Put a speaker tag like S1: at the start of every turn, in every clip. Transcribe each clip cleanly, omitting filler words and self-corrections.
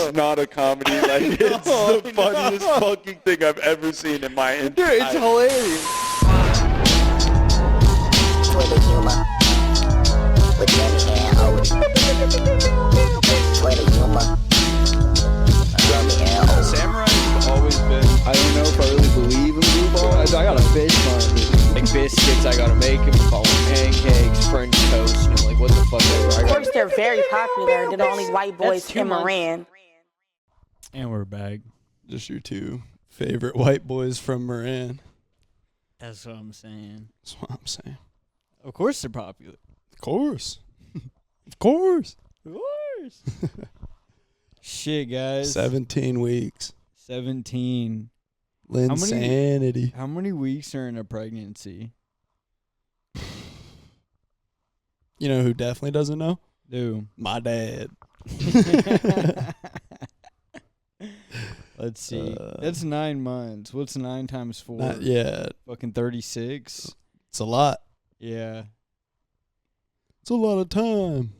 S1: is not a comedy. Like, it's the funniest fucking thing I've ever seen in my entire
S2: Dude, it's hilarious.
S3: Twitter humor with Jamie and Odie. Twitter humor. Jamie and Odie.
S2: Samurai have always been. I don't know if I really believe in blue balls. I got a fish market. Like biscuits, I gotta make them. Pancakes, French toast. You know, like what the fuck ever.
S4: Of course, they're very popular. They're the only white boys in Moran.
S5: And we're back.
S6: Just your two favorite white boys from Moran.
S5: That's what I'm saying.
S6: That's what I'm saying.
S5: Of course they're popular.
S6: Of course. Of course.
S5: Of course. Shit, guys.
S6: 17 weeks.
S5: 17.
S6: Linsanity.
S5: How many weeks are in a pregnancy?
S6: You know who definitely doesn't know?
S5: Dude.
S6: My dad.
S5: Let's see. That's 9 months. What's 9 times 4?
S6: Not yet.
S5: Fucking 36.
S6: It's a lot.
S5: Yeah.
S6: It's a lot of time.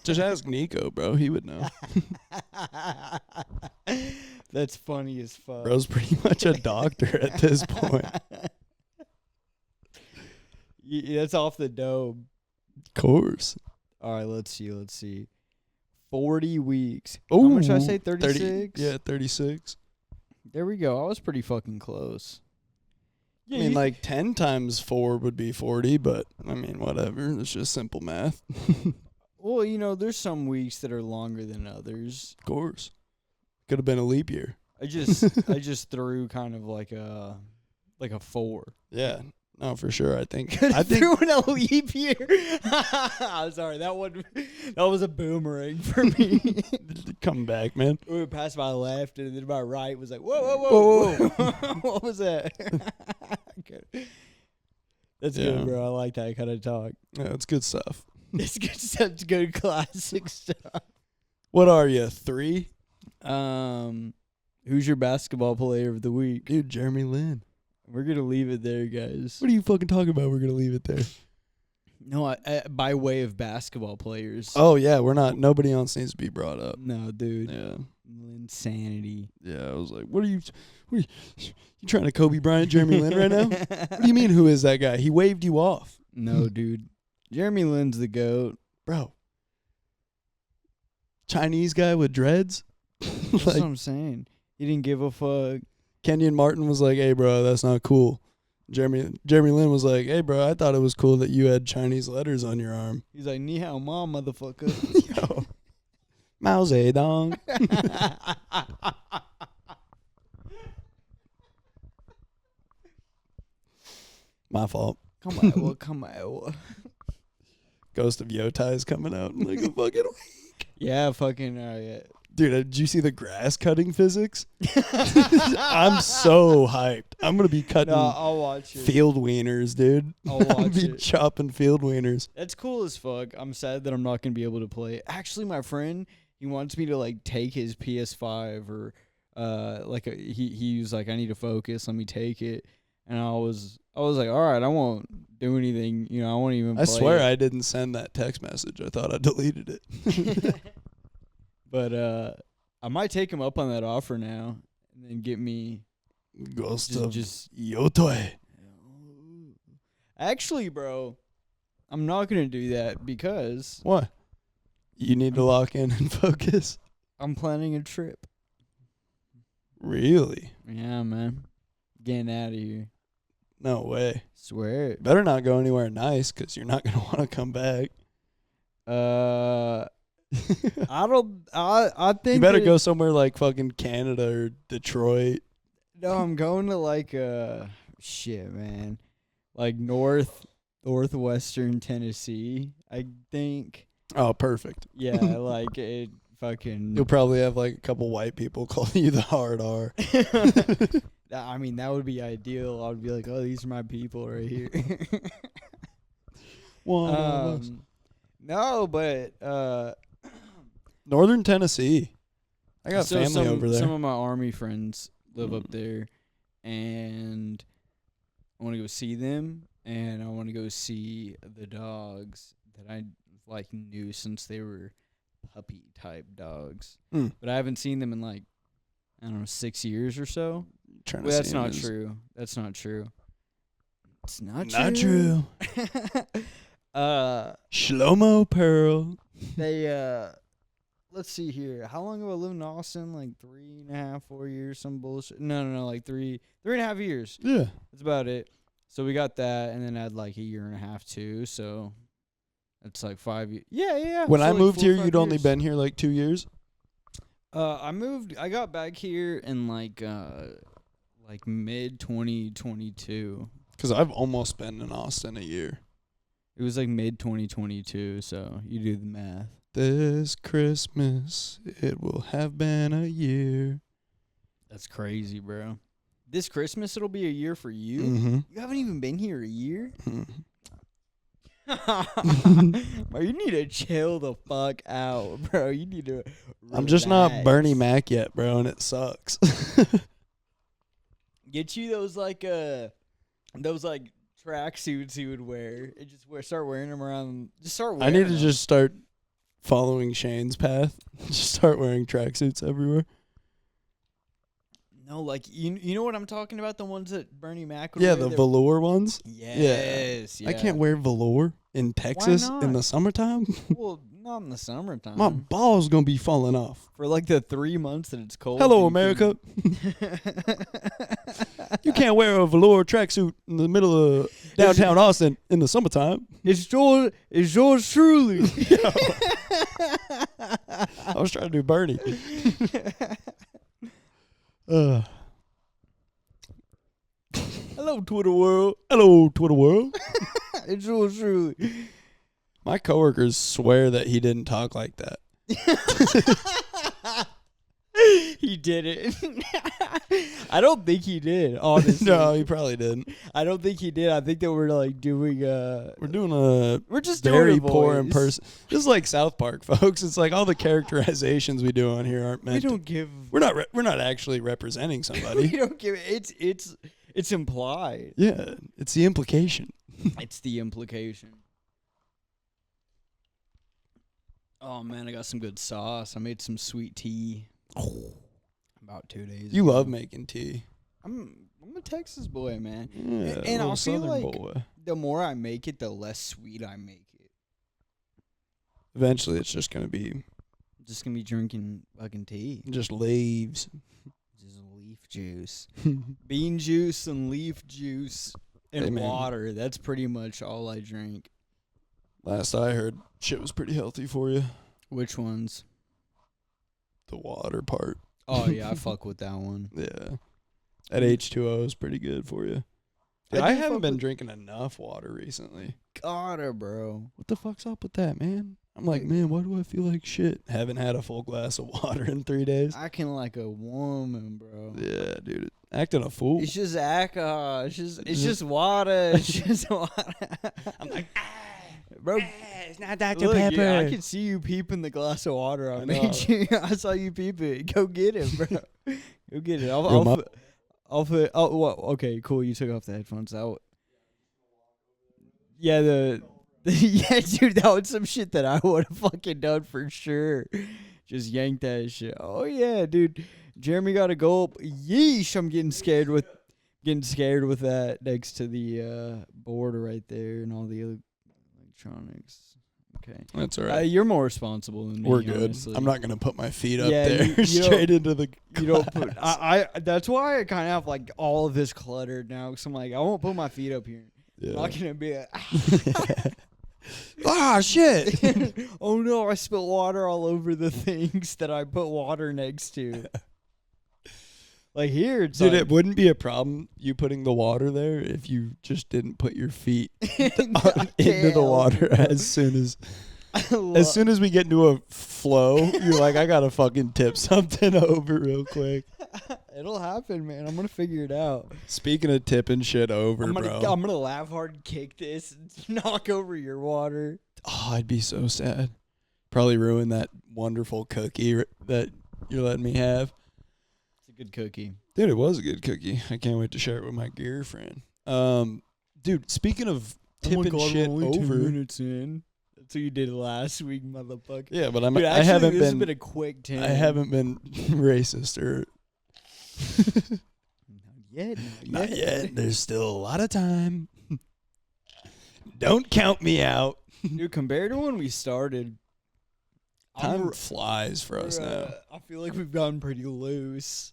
S6: Just ask Nico, bro. He would know.
S5: That's funny as fuck.
S6: Bro's pretty much a doctor at this point.
S5: Yeah, that's off the dome.
S6: Of course.
S5: All right, let's see. 40 weeks.
S6: Ooh,
S5: How much did I say? 36?
S6: 30, yeah, 36.
S5: There we go. I was pretty fucking close.
S6: I mean, like 10 times 4 would be 40, but I mean, whatever. It's just simple math.
S5: Well, you know, there's some weeks that are longer than others.
S6: Of course. Could have been a leap year.
S5: I just threw kind of like a 4.
S6: Yeah. No, for sure. I think
S5: Threw in a leap year. I'm sorry, that was a boomerang for me.
S6: come back, man.
S5: We went past my left and then my right was like, whoa. What was that? That's good, bro. I like that kind of talk.
S6: Yeah, it's good stuff.
S5: It's good, such good classic stuff.
S6: What are you, 3?
S5: Who's your basketball player of the week?
S6: Dude, Jeremy Lin.
S5: We're gonna leave it there, guys.
S6: What are you fucking talking about? We're gonna leave it there.
S5: No, by way of basketball players.
S6: Oh yeah, we're not. Nobody else needs to be brought up.
S5: No, dude.
S6: Yeah.
S5: Insanity.
S6: Yeah, I was like, what are you trying to Kobe Bryant Jeremy Lin right now? What do you mean? Who is that guy? He waved you off.
S5: No, dude. Jeremy Lin's the GOAT.
S6: Bro. Chinese guy with dreads?
S5: That's what I'm saying. He didn't give a fuck.
S6: Kenyon Martin was like, hey, bro, that's not cool. Jeremy Lin was like, hey, bro, I thought it was cool that you had Chinese letters on your arm.
S5: He's like, ni hao ma, motherfucker.
S6: Yo. Mao Zedong. My fault.
S5: Come on.
S6: Ghost of Yotai is coming out in like a fucking week.
S5: Yeah, fucking, yeah.
S6: Dude, did you see the grass cutting physics? I'm so hyped. I'm going to be cutting
S5: I'll watch it.
S6: field wieners, dude.
S5: I'll watch
S6: be
S5: it.
S6: chopping field wieners.
S5: That's cool as fuck. I'm sad that I'm not going to be able to play. Actually, my friend, he wants me to, like, take his PS5 or, he was like, I need to focus. Let me take it. And I was like, all right, I won't do anything. You know, I won't even play
S6: I swear
S5: it.
S6: I didn't send that text message. I thought I deleted it.
S5: But I might take him up on that offer now and then get me
S6: Ghost of
S5: just
S6: Yotai.
S5: Actually, bro, I'm not going to do that because
S6: What? You need to lock in and focus?
S5: I'm planning a trip.
S6: Really?
S5: Yeah, man. Getting out of here.
S6: No way.
S5: Swear it.
S6: Better not go anywhere nice because you're not going to want to come back.
S5: I think
S6: You better go somewhere like fucking Canada or Detroit.
S5: No, I'm going to like shit, man. Like northwestern Tennessee, I think.
S6: Oh, perfect.
S5: Yeah, like it fucking
S6: You'll probably have like a couple white people calling you the hard R.
S5: I mean, that would be ideal. I would be like, "Oh, these are my people right here." No, but
S6: Northern Tennessee. I got family over there.
S5: Some of my army friends live up there, and I want to go see them, and I want to go see the dogs that I like knew since they were puppy type dogs.
S6: Mm.
S5: But I haven't seen them in like, I don't know, 6 years or so.
S6: Trying to
S5: Well, that's
S6: see him
S5: not
S6: as-
S5: true. That's not true. It's not
S6: Not
S5: true.
S6: true. Shlomo Pearl.
S5: They let's see here. How long have I lived in Austin? Like 3.5, 4 years, some bullshit. No, like 3.5 years.
S6: Yeah.
S5: That's about it. So we got that, and then I had like a year and a half too. So it's like 5 years. Yeah.
S6: When
S5: So
S6: I
S5: like
S6: moved
S5: 4 or
S6: here,
S5: 5
S6: you'd only
S5: years.
S6: been here like 2 years.
S5: I got back here in like mid 2022.
S6: Because I've almost been in Austin a year.
S5: It was like mid 2022. So you do the math.
S6: This Christmas, it will have been a year.
S5: That's crazy, bro. This Christmas, it'll be a year for you.
S6: Mm-hmm.
S5: You haven't even been here a year.
S6: Mm-hmm.
S5: Bro, you need to chill the fuck out, bro. You need to.
S6: I'm just not
S5: relax.
S6: Bernie Mac yet, bro, and it sucks.
S5: Get you those tracksuits you would wear, and just start wearing them around. Just start
S6: I
S5: wearing.
S6: need to
S5: them.
S6: just start following Shane's path. Just start wearing tracksuits everywhere.
S5: No, like you know what I'm talking about? The ones that Bernie Mac would
S6: Yeah,
S5: wear?
S6: the velour ones.
S5: Yes, yeah.
S6: I can't wear velour in Texas in
S5: not?
S6: the summertime.
S5: Well, not in the summertime.
S6: My balls gonna be falling off.
S5: For like the 3 months that it's cold.
S6: Hello,
S5: you
S6: America.
S5: can-
S6: You can't wear a velour tracksuit in the middle of downtown Austin in the summertime.
S5: It's yours truly.
S6: I was trying to do Bernie.
S5: Hello, Twitter world.
S6: Hello, Twitter world.
S5: It's yours truly.
S6: My coworkers swear that he didn't talk like that.
S5: He did it. I don't think he did, honestly.
S6: No, he probably didn't.
S5: I don't think he did. I think that we're like doing
S6: We're doing a
S5: we're just
S6: very
S5: doing a
S6: poor
S5: voice.
S6: in person. This is like South Park, folks. It's like all the characterizations we do on here aren't
S5: We
S6: meant.
S5: don't give
S6: We're not actually representing
S5: we
S6: somebody.
S5: don't give it's implied.
S6: Yeah, it's the implication.
S5: It's the implication. Oh man, I got some good sauce. I made some sweet tea about 2 days
S6: You
S5: ago.
S6: love making tea.
S5: I'm a Texas boy, man.
S6: Yeah,
S5: And I
S6: little
S5: feel
S6: Southern
S5: like
S6: boy.
S5: the more I make it, the less sweet I make it.
S6: Eventually, it's just gonna be
S5: I'm just gonna be drinking fucking tea.
S6: just leaves.
S5: Just leaf juice. Bean juice and leaf juice and
S6: Hey, man.
S5: water. That's pretty much all I drink.
S6: Last I heard, shit was pretty healthy for you.
S5: Which ones?
S6: The water part.
S5: Oh yeah, I fuck with that one.
S6: Yeah. That H2O is pretty good for you. Dude,
S5: I
S6: I
S5: do
S6: haven't
S5: fuck
S6: been
S5: with-
S6: drinking enough water recently.
S5: Gotta, bro.
S6: What the fuck's up with that, man? I'm like, man, why do I feel like shit? Haven't had a full glass of water in 3 days.
S5: Acting like a woman, bro.
S6: Yeah, dude. Acting a fool.
S5: It's just alcohol. It's just water. It's just water.
S6: I'm like,
S5: bro.
S6: it's not Dr.
S5: Look,
S6: Pepper.
S5: yeah, I can see you peeping the glass of water I
S6: I
S5: made
S6: know.
S5: you. I saw you peep it. Go get it, bro. Go get it.
S6: Yo,
S5: I'll put. Oh, well, okay, cool. You took off the headphones. Yeah, yeah, dude. That was some shit that I would have fucking done for sure. Just yank that shit. Oh yeah, dude. Jeremy got a gulp. Yeesh! I'm getting scared with that next to the board right there and all the other electronics. Okay.
S6: That's all right.
S5: You're more responsible than me.
S6: We're good.
S5: Honestly.
S6: I'm not going to put my feet up
S5: Yeah,
S6: there
S5: you
S6: straight into the
S5: You don't put.
S6: glass.
S5: I. That's why I kind of have like all of this cluttered now. Cause I'm like, I won't put my feet up here. I'm
S6: Yeah.
S5: not gonna be.
S6: Ah, shit.
S5: Oh no! I spilled water all over the things that I put water next to. Like here, it's
S6: Dude,
S5: like,
S6: it wouldn't be a problem you putting the water there if you just didn't put your feet into the water as soon as we get into a flow. You're like, I gotta fucking tip something over real quick.
S5: It'll happen, man. I'm gonna figure it out.
S6: Speaking of tipping shit over,
S5: I'm
S6: bro.
S5: gonna laugh hard and kick this and knock over your water.
S6: Oh, I'd be so sad. Probably ruin that wonderful cookie that you're letting me have.
S5: It's a good cookie.
S6: Dude, it was a good cookie. I can't wait to share it with my girlfriend. Dude, speaking of tipping shit over.
S5: minutes in. That's what you did last week, motherfucker.
S6: Yeah, but
S5: Dude,
S6: I
S5: actually,
S6: haven't
S5: this has
S6: been.
S5: been a quick 10.
S6: I haven't been racist or. Not yet. There's still a lot of time. Don't count me out.
S5: Dude, compared to when we started,
S6: Time flies for us now.
S5: I feel like we've gotten pretty loose.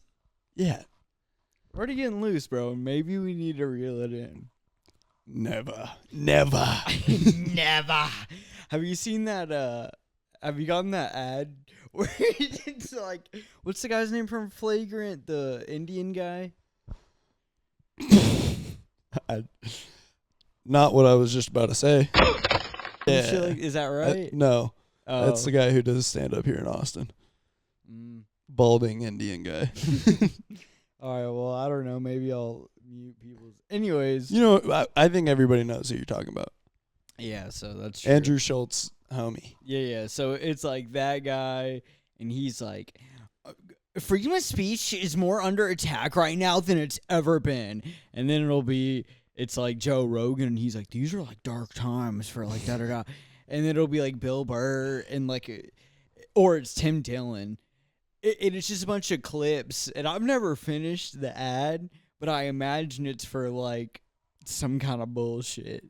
S6: Yeah.
S5: We're already getting loose, bro. Maybe we need to reel it in.
S6: Never.
S5: Never. Have you seen that? Have you gotten that ad where it's like, what's the guy's name from Flagrant? The Indian guy.
S6: Not what I was just about to say.
S5: Yeah. Is that right?
S6: No.
S5: Oh.
S6: That's the guy who does stand up here in Austin. Balding Indian guy.
S5: All right. Well, I don't know. Maybe I'll mute people's. Anyways.
S6: You know, I think everybody knows who you're talking about.
S5: Yeah. So that's true.
S6: Andrew Schultz, homie.
S5: Yeah. So it's like that guy, and he's like, freedom of speech is more under attack right now than it's ever been. And then it's like Joe Rogan, and he's like, these are like dark times for like da-da-da. And then it'll be like Bill Burr and like, or it's Tim Dillon. It's just a bunch of clips. And I've never finished the ad, but I imagine it's for like some kind of bullshit.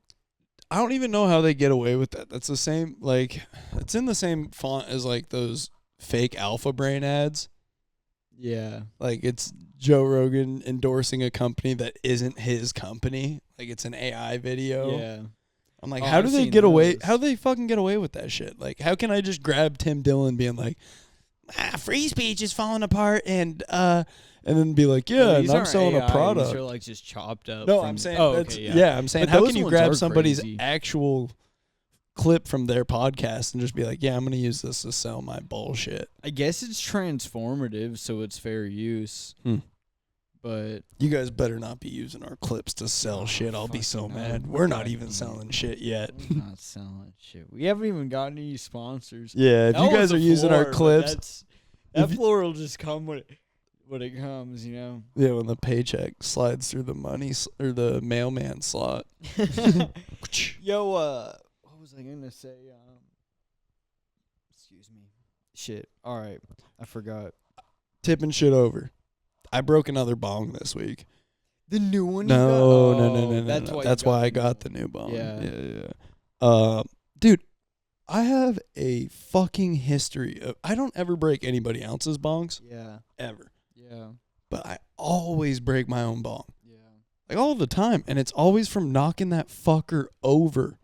S6: I don't even know how they get away with that. That's the same, like, it's in the same font as like those fake Alpha Brain ads.
S5: Yeah.
S6: Like it's Joe Rogan endorsing a company that isn't his company. Like it's an AI video.
S5: Yeah.
S6: I'm like,
S5: Oh,
S6: how do
S5: I've
S6: they
S5: seen
S6: get away?
S5: those.
S6: How do they fucking get away with that shit? Like, how can I just grab Tim Dillon being like, free speech is falling apart, and then be like, yeah, and
S5: These
S6: I'm
S5: aren't
S6: selling
S5: AI,
S6: a product.
S5: These are like just chopped up.
S6: No,
S5: from-
S6: I'm saying,
S5: Oh,
S6: that's,
S5: okay,
S6: yeah. I'm saying,
S5: But
S6: how
S5: those
S6: can you
S5: ones
S6: grab
S5: are
S6: somebody's
S5: crazy.
S6: actual clip from their podcast and just be like, yeah, I'm gonna use this to sell my bullshit?
S5: I guess it's transformative, so it's fair use. But
S6: You guys better not be using our clips to sell shit. I'll be so
S5: fucking no.
S6: mad. We're not even selling shit yet.
S5: we're not selling shit. We haven't even gotten any sponsors.
S6: Yeah, if
S5: That
S6: you guys
S5: was
S6: are
S5: a
S6: using our
S5: floor, but
S6: clips,
S5: that
S6: if you-
S5: floor will just come when it comes, you know.
S6: yeah, when the paycheck slides through the money or the mailman slot.
S5: Yo, what was I gonna say? Excuse me. Shit. All right, I forgot.
S6: Tipping shit over. I broke another bong this week.
S5: The new one.
S6: No,
S5: you got?
S6: no.
S5: That's why.
S6: That's
S5: you
S6: why I
S5: the
S6: got
S5: new
S6: the new bong.
S5: Yeah.
S6: Yeah. Dude, I have a fucking history of I don't ever break anybody else's bongs
S5: one. Yeah.
S6: ever,
S5: Yeah.
S6: but I always break my own bong,
S5: Yeah.
S6: like all the time, and it's always from knocking that fucker over.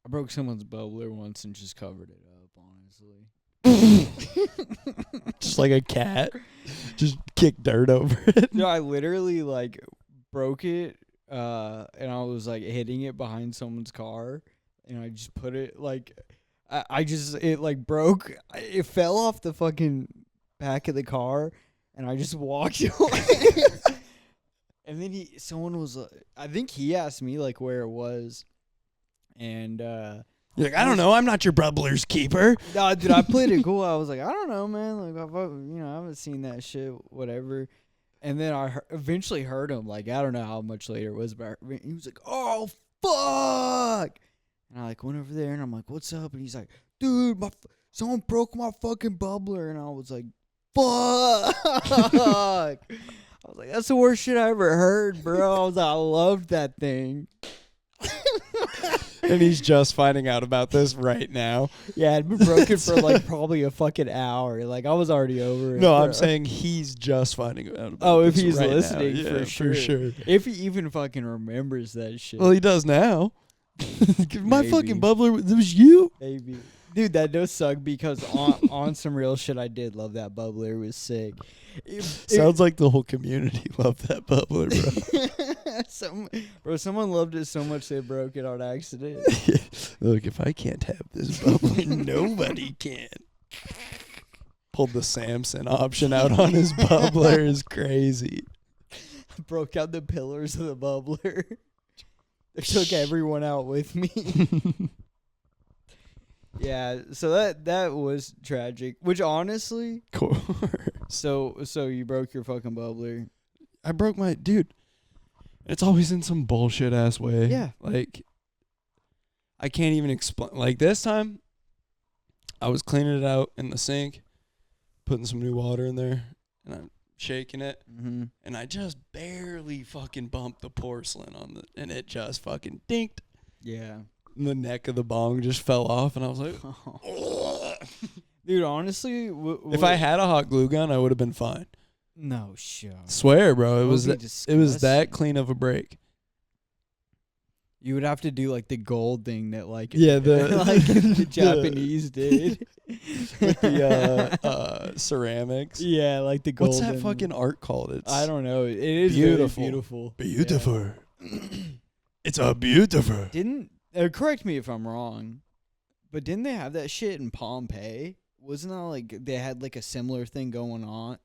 S5: I broke someone's bubbler once and just covered it up, honestly.
S6: Just like a cat, just kick dirt over it.
S5: No, I literally like broke it, and I was like hitting it behind someone's car, and I just put it like, it like broke. It fell off the fucking back of the car, and I just walked away. And then someone was, I think he asked me like where it was, and
S6: You're like, I don't know, I'm not your bubbler's keeper.
S5: no, dude, I played it cool. I was like, I don't know, man. Like, I haven't seen that shit, whatever. And then I eventually heard him. Like, I don't know how much later it was, but he was like, "Oh fuck!" And I like went over there, and I'm like, "What's up?" And he's like, "Dude, someone broke my fucking bubbler." And I was like, "Fuck!" I was like, "That's the worst shit I ever heard, bro." I was like, "I loved that thing."
S6: And he's just finding out about this right now.
S5: Yeah, it'd been broken for like probably a fucking hour. Like I was already over it.
S6: No,
S5: bro.
S6: I'm saying he's just finding out about
S5: Oh, if
S6: this
S5: he's
S6: right now.
S5: listening,
S6: Yeah,
S5: for sure. If he even fucking remembers that shit.
S6: Well, he does now. My
S5: Maybe.
S6: fucking bubbler, it was you?
S5: Maybe. Dude, that does suck because on some real shit, I did love that bubbler. It was sick.
S6: Sounds like the whole community loved that bubbler, bro.
S5: Someone loved it so much they broke it on accident.
S6: Look, if I can't have this bubbler, nobody can. Pulled the Samson option out on his bubbler is crazy.
S5: Broke out the pillars of the bubbler. They took everyone out with me. Yeah, so that was tragic. Which honestly,
S6: Cool.
S5: so you broke your fucking bubbler.
S6: I broke my dude. It's always in some bullshit ass way.
S5: Yeah.
S6: Like I can't even explain. Like this time, I was cleaning it out in the sink, putting some new water in there, and I'm shaking it, and I just barely fucking bumped the porcelain and it just fucking dinked.
S5: Yeah.
S6: And the neck of the bong just fell off, and I was like,
S5: dude, honestly,
S6: if I had a hot glue gun, I would have been fine.
S5: no shot.
S6: Swear, bro, it was
S5: be
S6: it was that
S5: disgusting.
S6: clean of a break.
S5: You would have to do like the gold thing that like
S6: Yeah,
S5: like the Japanese did
S6: with the ceramics.
S5: Yeah, like the gold.
S6: What's that fucking art called? It's
S5: I don't know. It is
S6: beautiful.
S5: Very beautiful.
S6: Beautiful. It's a beautiful.
S5: Didn't correct me if I'm wrong, but didn't they have that shit in Pompeii? Wasn't that like they had like a similar thing going on?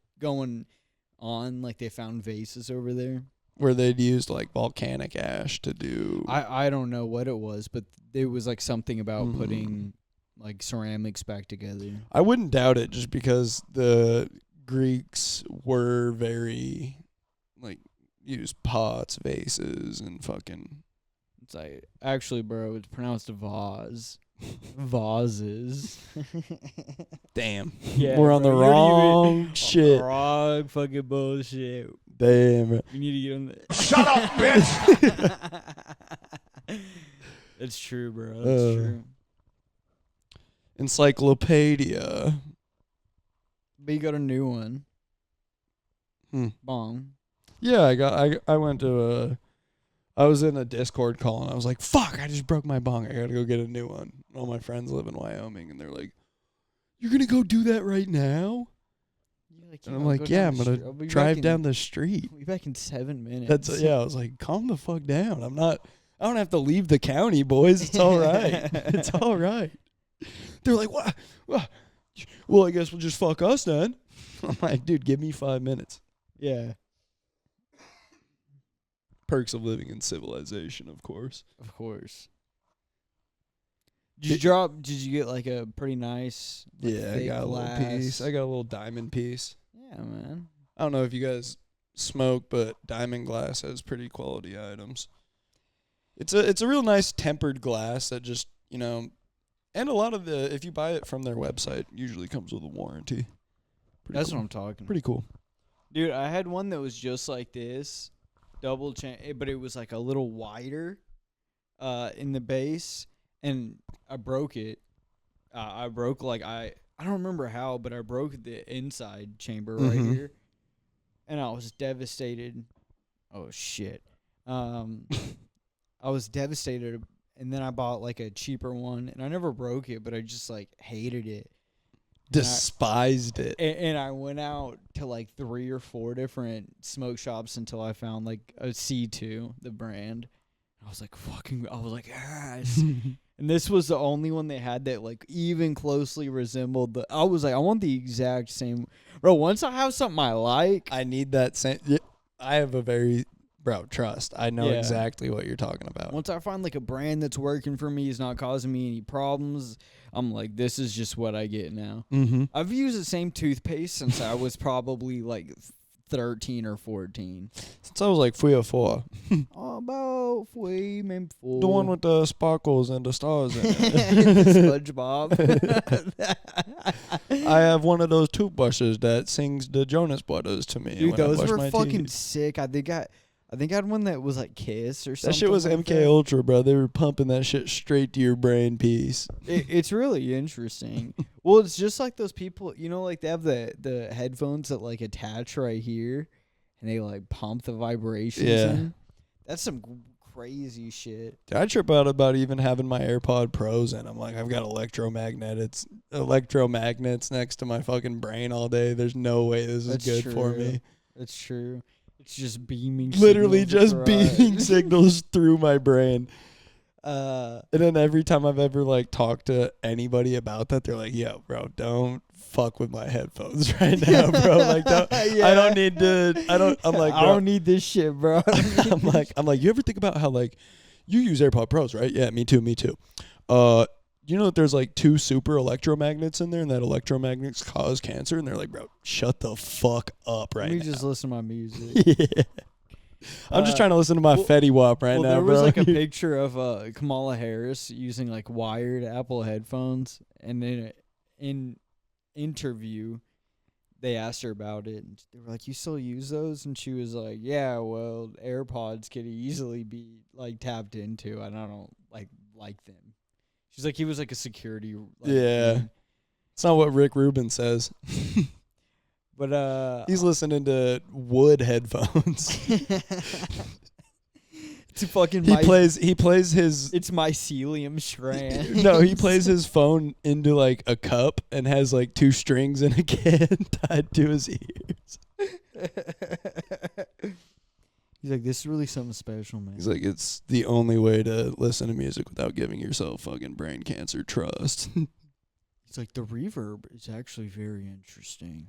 S5: Like they found vases over there.
S6: Where they'd used like volcanic ash to do.
S5: I don't know what it was, but it was like something about putting like ceramics back together.
S6: I wouldn't doubt it, just because the Greeks were very like used pots, vases, and fucking.
S5: It's like actually, bro, it's pronounced vase. Vases.
S6: Damn.
S5: Yeah,
S6: we're on the
S5: bro,
S6: wrong shit.
S5: Wrong fucking bullshit.
S6: Damn.
S5: You need to get on that.
S1: Shut up, bitch!
S5: It's true, bro. That's true.
S6: Encyclopedia.
S5: But you got a new one. Bong.
S6: Yeah, I went to I was in a Discord call and I was like, fuck, I just broke my bong. I gotta go get a new one. All my friends live in Wyoming and they're like, you're gonna go do that right now? And I'm like, yeah, I'm gonna drive down the street.
S5: We'll be back in 7 minutes.
S6: I was like, calm the fuck down. I don't have to leave the county, boys. It's all right. It's all right. They're like, what? Well, I guess we'll just fuck us then. I'm like, dude, give me 5 minutes.
S5: Yeah.
S6: Perks of living in civilization, of course.
S5: Of course. Did you get like a pretty nice
S6: Yeah, I got
S5: glass?
S6: a little piece. I got a little diamond piece.
S5: Yeah, man.
S6: I don't know if you guys smoke, but diamond glass has pretty quality items. It's a real nice tempered glass that just, and a lot of if you buy it from their website, usually comes with a warranty.
S5: That's cool. What I'm talking.
S6: Pretty cool.
S5: Dude, I had one that was just like this, double chain, but it was like a little wider in the base, and I broke it. I broke I don't remember how, but I broke the inside chamber right here, and I was devastated. Oh shit! I was devastated, and then I bought like a cheaper one, and I never broke it, but I just like hated it,
S6: despised it,
S5: and I went out to like 3 or 4 different smoke shops until I found like a C2, the brand. I was like, yes. And this was the only one they had that like even closely resembled I was like, I want the exact same. Bro, once I have something I like.
S6: I need that same. I have a very, trust. I know exactly what you're talking about.
S5: Once I find like a brand that's working for me, is not causing me any problems, I'm like, this is just what I get now. I've used the same toothpaste since I was probably like 13 or 14.
S6: Since I was like 3 or 4.
S5: About 3, maybe 4.
S6: The one with the sparkles and the stars in it.
S5: SpongeBob.
S6: I have one of those toothbrushes that sings the Jonas Brothers to me.
S5: Dude,
S6: when I
S5: those
S6: brush
S5: were
S6: my
S5: fucking
S6: teeth.
S5: sick. I think I had one that was like Kiss or something.
S6: That shit was
S5: like
S6: MK
S5: that.
S6: Ultra, bro. They were pumping that shit straight to your brain piece.
S5: It's really interesting. Well, it's just like those people, like they have the headphones that like attach right here, and they like pump the vibrations in. That's some crazy shit.
S6: I trip out about even having my AirPod Pros in. I'm like, I've got electromagnets next to my fucking brain all day. There's no way this is good for me.
S5: That's true. It's just beaming.
S6: Literally just
S5: across.
S6: beaming signals through my brain. And then every time I've ever like talked to anybody about that, they're like, "Yo, bro, don't fuck with my headphones right now, bro. Like, I don't need to. I'm like,
S5: I don't need this shit, bro.
S6: I'm like, you ever think about how like you use AirPod Pros, right? Yeah, me too. You know that there's like 2 super electromagnets in there, and that electromagnets cause cancer. And they're like, bro, shut the fuck up right now.
S5: Let me just listen to my music.
S6: Yeah. I'm just trying to listen to my Fetty Wap right now,
S5: there
S6: bro.
S5: was like a picture of Kamala Harris using like wired Apple headphones, and then in interview, they asked her about it, and they were like, "You still use those?" And she was like, "Yeah, well, AirPods could easily be like tapped into, and I don't like them." She's like, he was like a security.
S6: Yeah.
S5: thing.
S6: It's not what Rick Rubin says.
S5: But
S6: He's listening to wood headphones.
S5: it's fucking.
S6: He plays his.
S5: It's mycelium strand.
S6: No, he plays his phone into like a cup and has like 2 strings and a can tied to his ears.
S5: He's like, this is really something special, man.
S6: He's like, it's the only way to listen to music without giving yourself fucking brain cancer. Trust.
S5: He's like, the reverb is actually very interesting.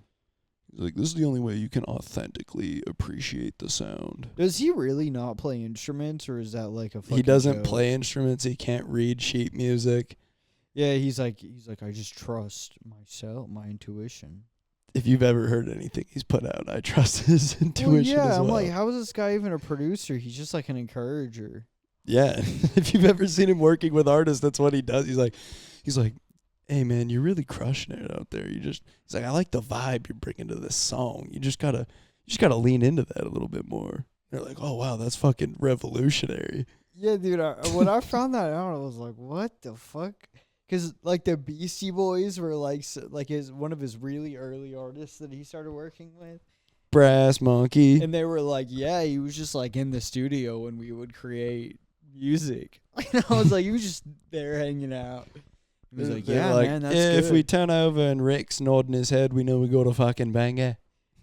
S6: He's like, this is the only way you can authentically appreciate the sound.
S5: Does he really not play instruments, or is that like a fucking
S6: He doesn't
S5: joke?
S6: play instruments. He can't read sheet music.
S5: Yeah, he's like, I just trust myself, my intuition.
S6: If you've ever heard anything he's put out, I trust his intuition
S5: well, yeah,
S6: as
S5: I'm
S6: well.
S5: like, how is this guy even a producer? He's just like an encourager.
S6: Yeah, if you've ever seen him working with artists, that's what he does. He's like, hey man, you're really crushing it out there. He's like, I like the vibe you're bringing to this song. You just gotta lean into that a little bit more. They're like, oh wow, that's fucking revolutionary.
S5: Yeah, dude. When I found that out, I was like, what the fuck? Because like the Beastie Boys were like one of his really early artists that he started working with.
S6: Brass Monkey.
S5: And they were like, yeah, he was just like in the studio when we would create music. And I was like, he was just there hanging out. He was like,
S6: They're
S5: yeah,
S6: like,
S5: man, that's
S6: yeah,
S5: good.
S6: if we turn over and Rick's nodding his head, we know we go to fucking banger.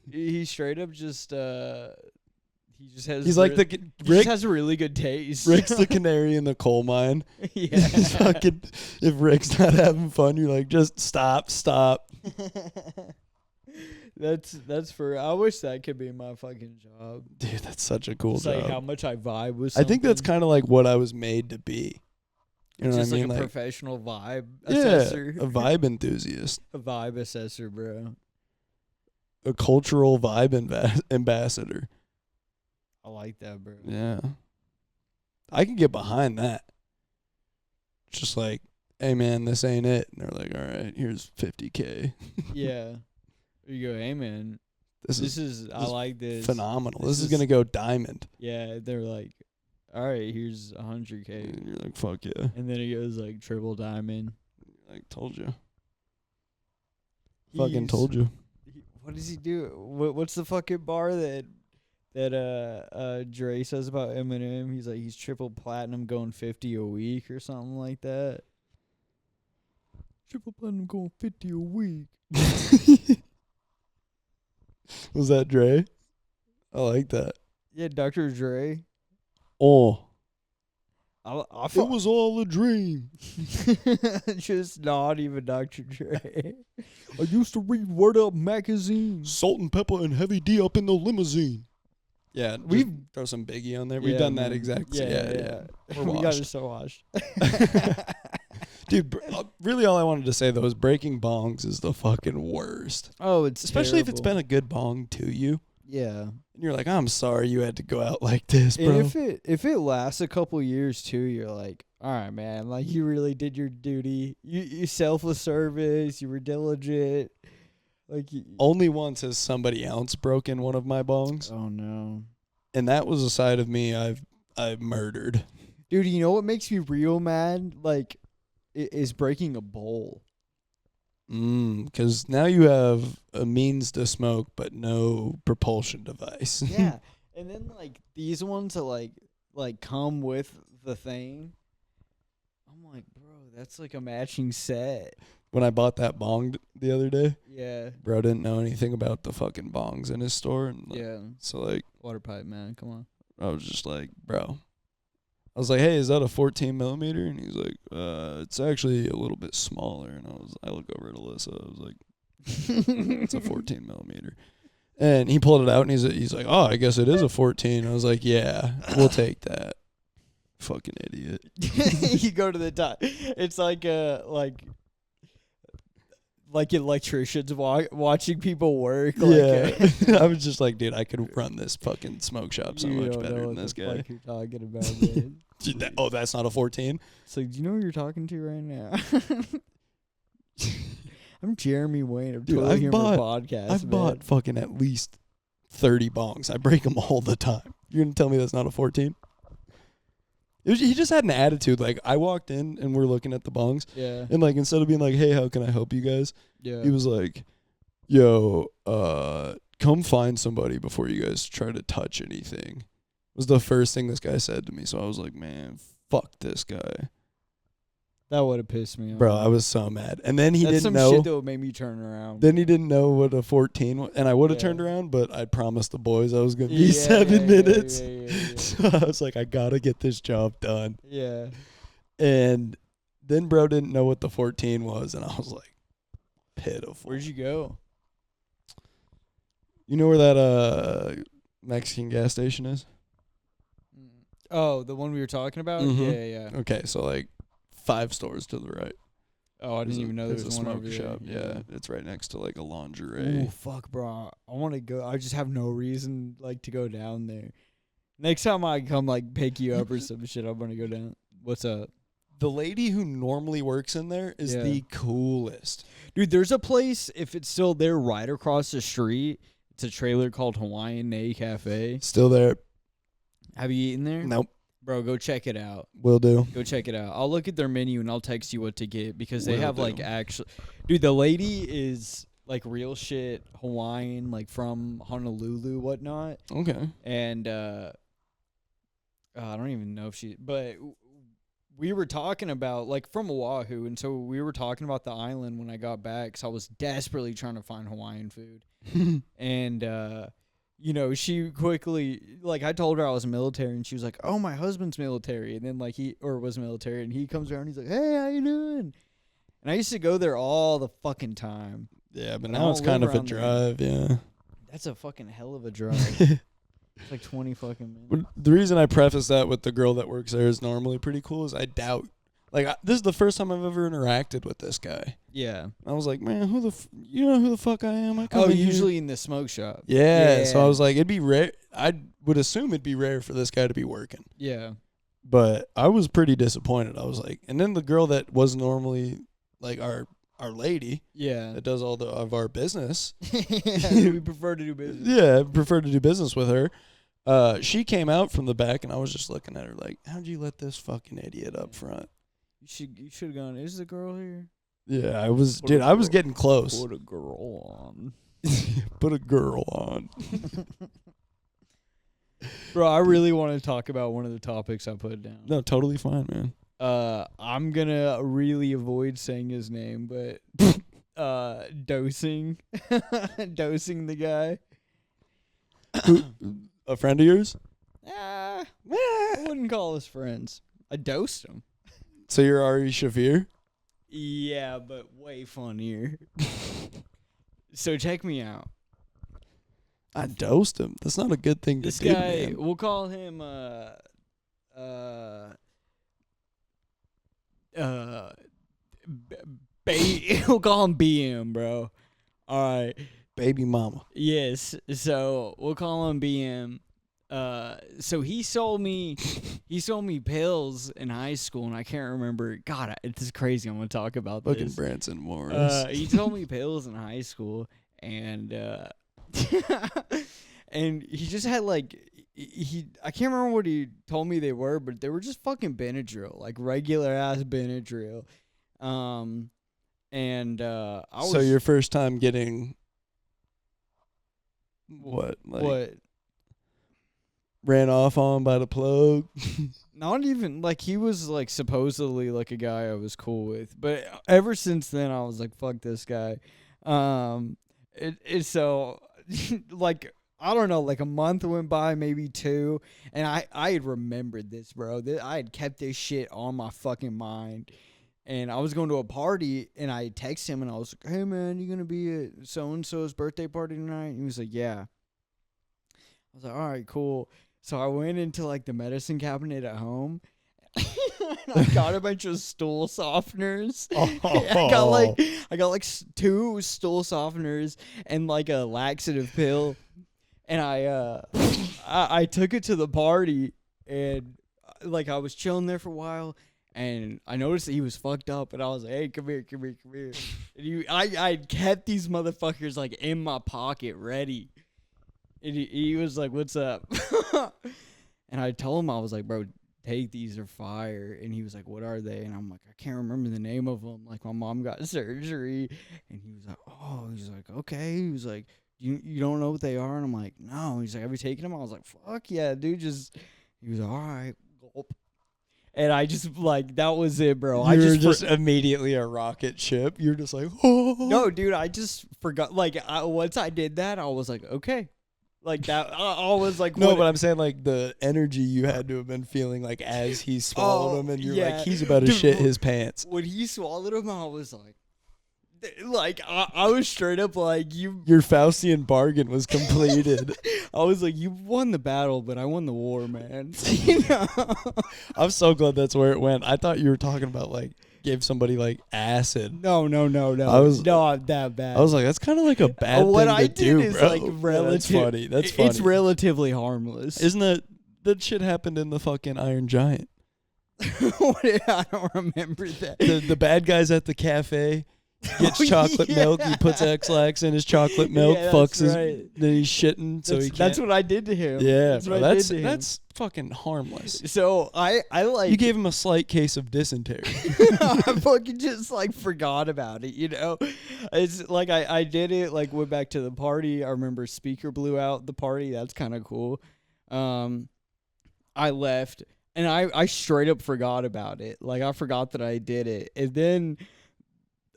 S5: He straight up just he just has.
S6: He's like
S5: he
S6: Rick.
S5: just has a really good taste.
S6: Rick's the canary in the coal mine.
S5: Yeah.
S6: He's fucking, if Rick's not having fun, you're like, just stop.
S5: That's for. I wish that could be my fucking job.
S6: Dude, that's such a cool
S5: It's
S6: job.
S5: like how much I vibe with.
S6: I think that's
S5: something.
S6: kind of like what I was made to be. You know
S5: Just
S6: what I mean?
S5: like a
S6: Like,
S5: professional vibe
S6: yeah,
S5: assessor.
S6: a vibe enthusiast,
S5: A vibe assessor, bro.
S6: a cultural vibe ambassador.
S5: I like that, bro.
S6: Yeah, I can get behind that. Just like, hey man, this ain't it. And they're like, all right, here's $50K.
S5: Yeah. You go, hey man,
S6: This
S5: I
S6: is
S5: like this.
S6: phenomenal.
S5: This
S6: This is
S5: is-
S6: gonna go diamond.
S5: Yeah, they're like, all right, here's $100K,
S6: And you're like, fuck yeah.
S5: and then it goes like triple diamond.
S6: Like, told you. Fucking
S5: He's-
S6: told you.
S5: What does he do? What's the fucking bar that Dre says about Eminem? He's like, he's triple platinum going 50 a week or something like that. Triple platinum going 50 a week.
S6: Was that Dre? I like that.
S5: Yeah, Dr. Dre.
S6: Oh,
S5: I
S6: it was all a dream.
S5: just not even Dr. Dre. I used to read Word Up magazine.
S6: Salt and pepper and Heavy D up in the limousine. Yeah,
S5: We've-
S6: we've throw some Biggie on there. We've
S5: Yeah,
S6: done that
S5: man.
S6: exact. Yeah. We're
S5: We got
S6: washed.
S5: it so washed.
S6: Dude, really all I wanted to say though is breaking bongs is the fucking worst.
S5: Oh, it's
S6: Especially if it's
S5: terrible.
S6: been a good bong to you.
S5: Yeah.
S6: And you're like, I'm sorry you had to go out like this, bro.
S5: And if it lasts a couple years too, you're like, all right, man, like you really did your duty. You selfless service. You were diligent. Like,
S6: Only once has somebody else broken one of my bongs,
S5: oh no,
S6: and that was a side of me I've murdered.
S5: dude. You know what makes me real mad? Like, is breaking a bowl.
S6: Because now you have a means to smoke, but no propulsion device.
S5: Yeah, and then like these ones that like come with the thing. I'm like, bro, that's like a matching set.
S6: When I bought that bong the other day,
S5: Yeah,
S6: bro didn't know anything about the fucking bongs in his store, and
S5: yeah.
S6: so like
S5: Water pipe, man. Come on.
S6: I was just like, bro. I was like, hey, is that a 14 millimeter? And he's like, it's actually a little bit smaller. And I look over at Alyssa. I was like, it's a 14 millimeter. And he pulled it out and he's like, oh, I guess it is a 14. I was like, yeah, we'll take that. Fucking idiot.
S5: You go to the top. It's like like electricians watching people work. Like,
S6: Yeah. I was just like, dude, I could run this fucking smoke shop so
S5: you
S6: much
S5: don't
S6: better
S5: know
S6: than
S5: what
S6: this
S5: the
S6: guy.
S5: fuck you're talking about, man.
S6: Oh, that's not a 14?
S5: It's like, do you know who you're talking to right now? I'm Jeremy Wayne of
S6: Dude,
S5: Total
S6: I've
S5: Humor Podcast.
S6: I've bought fucking at least 30 bongs. I break them all the time. You're going to tell me that's not a 14? He just had an attitude. Like, I walked in and we're looking at the bongs.
S5: Yeah.
S6: And, like, instead of being like, hey, how can I help you guys?
S5: Yeah.
S6: He was like, yo, come find somebody before you guys try to touch anything. Was the first thing this guy said to me. So I was like, man, fuck this guy.
S5: That would have pissed me off.
S6: Bro, I was so mad. And then he
S5: That's
S6: didn't
S5: some
S6: know.
S5: shit that would make me turn around.
S6: Then he didn't know what a 14 was. And I would have
S5: Yeah.
S6: turned around, but I promised the boys I was going to be
S5: Yeah,
S6: 7
S5: yeah,
S6: minutes.
S5: yeah.
S6: So I was like, I got to get this job done.
S5: Yeah.
S6: And then bro didn't know what the 14 was. And I was like, pitiful.
S5: Where'd you go?
S6: You know where that Mexican gas station is?
S5: Oh, the one we were talking about?
S6: Mhm.
S5: Yeah.
S6: Okay, so like 5 stores to the right.
S5: Oh, I didn't even know there
S6: There's
S5: was
S6: a
S5: one
S6: smoke
S5: over there.
S6: shop. Yeah, it's right next to like a lingerie.
S5: Ooh, fuck, bro. I want to go. I just have no reason like to go down there. Next time I come like pick you up or some shit, I'm gonna go down. What's up?
S6: The lady who normally works in there is
S5: Yeah.
S6: the coolest.
S5: Dude, there's a place, if it's still there, right across the street. It's a trailer called Hawaiian Nay Cafe.
S6: Still there.
S5: Have you eaten there?
S6: Nope.
S5: Bro, go check it out.
S6: Will do.
S5: Go check it out. I'll look at their menu and I'll text you what to get because they
S6: Will
S5: have
S6: do.
S5: like actual. Dude, the lady is like real shit Hawaiian, like from Honolulu, whatnot.
S6: Okay.
S5: And I don't even know if but we were talking about like from Oahu, and so we were talking about the island when I got back because I was desperately trying to find Hawaiian food. And you know, she quickly, like, I told her I was military, and she was like, oh, my husband's military. And then, like, was military, and he comes around, and he's like, hey, how you doing? And I used to go there all the fucking time.
S6: Yeah, but
S5: I
S6: now it's
S5: don't
S6: kind
S5: live
S6: of a
S5: around there.
S6: drive, yeah.
S5: That's a fucking hell of a drive. It's like 20 fucking minutes.
S6: But the reason I preface that with the girl that works there is normally pretty cool is I doubt. Like, this is the first time I've ever interacted with this guy.
S5: Yeah.
S6: I was like, man, you know who the fuck I am? I come
S5: Oh,
S6: in here."
S5: usually in the smoke shop.
S6: Yeah, so I was like, it'd be rare. I would assume it'd be rare for this guy to be working.
S5: Yeah.
S6: But I was pretty disappointed. I was like, and then the girl that was normally like our lady
S5: Yeah.
S6: that does all of our business.
S5: We prefer to do business.
S6: Yeah, I prefer to do business with her. She came out from the back, and I was just looking at her like, how'd you let this fucking idiot up front?
S5: You should have gone, is the girl here?
S6: Yeah, I was getting close.
S5: Put a girl on.
S6: Put a girl on.
S5: Bro, I really want to talk about one of the topics I put down.
S6: No, totally fine, man.
S5: I'm gonna really avoid saying his name, but dosing dosing the guy.
S6: A friend of yours?
S5: I wouldn't call us friends. I dosed him.
S6: So you're Ari Shafir?
S5: Yeah, but way funnier. So check me out.
S6: I dosed him. That's not a good thing
S5: This
S6: to do,
S5: guy,
S6: man.
S5: we'll call him we'll call him BM, bro. All right.
S6: Baby mama.
S5: Yes. So we'll call him BM. So he sold me pills in high school, and I can't remember. God, this is crazy. I'm gonna talk about
S6: Fucking
S5: this.
S6: Branson Morris.
S5: He told me pills in high school, and and he just had like I can't remember what he told me they were, but they were just fucking Benadryl, like regular ass Benadryl. And I was
S6: So your first time getting what? Like
S5: what?
S6: ran off on by the plug?
S5: Not even like he was like supposedly like a guy I was cool with, but ever since then I was like, fuck this guy. It's so like I don't know, like a month went by, maybe 2, and I had remembered this, bro. I had kept this shit on my fucking mind, and I was going to a party, and I texted him, and I was like, hey man, you gonna be at so and so's birthday party tonight? And he was like, yeah. I was like, all right, cool. So I went into like the medicine cabinet at home. I got a bunch of stool softeners.
S6: Oh.
S5: I got like 2 stool softeners and like a laxative pill, and I took it to the party, and like I was chilling there for a while, and I noticed that he was fucked up, and I was like, "Hey, come here." And I kept these motherfuckers like in my pocket, ready. And he was like, "What's up?" And I told him, I was like, "Bro, take these, are fire." And he was like, "What are they?" And I'm like, "I can't remember the name of them. Like, my mom got surgery." And he was like, "Oh," he's like, "Okay." He was like, you don't know what they are?" And I'm like, "No." He's like, "Have you taken them?" I was like, "Fuck yeah, dude." He was like, "All right." Gulp. And I just, like, that was it, bro. I
S6: just immediately a rocket ship. You're just like, oh.
S5: No, dude, I just forgot. Like, once I did that, I was like, okay. Like that, I was like,
S6: no, but I'm saying like the energy you had to have been feeling like as he swallowed him, and you're like, he's about to shit his pants.
S5: When he swallowed him, I was like, I was straight up like,
S6: your Faustian bargain was completed.
S5: I was like, you won the battle, but I won the war, man. You know?
S6: I'm so glad that's where it went. I thought you were talking about like gave somebody like acid.
S5: No.
S6: I was
S5: not that bad.
S6: I was like, that's kind of like a bad
S5: what
S6: thing
S5: I
S6: to
S5: did
S6: do,
S5: is
S6: bro.
S5: like relative.
S6: Yeah, that's funny. That's funny.
S5: It's relatively harmless.
S6: Isn't that shit happened in the fucking Iron Giant?
S5: I don't remember that.
S6: The bad guys at the cafe gets chocolate milk. He puts X-Lax in his chocolate milk.
S5: Yeah,
S6: fucks his.
S5: right.
S6: Then he's shitting, so he can't.
S5: That's what I did to him.
S6: Yeah,
S5: that's
S6: bro,
S5: what I did to him.
S6: that's fucking harmless.
S5: So I like
S6: You gave him a slight case of dysentery.
S5: I fucking just like forgot about it, you know. It's like I did it, like went back to the party. I remember speaker blew out the party. That's kind of cool. I left and I straight up forgot about it. Like I forgot that I did it, and then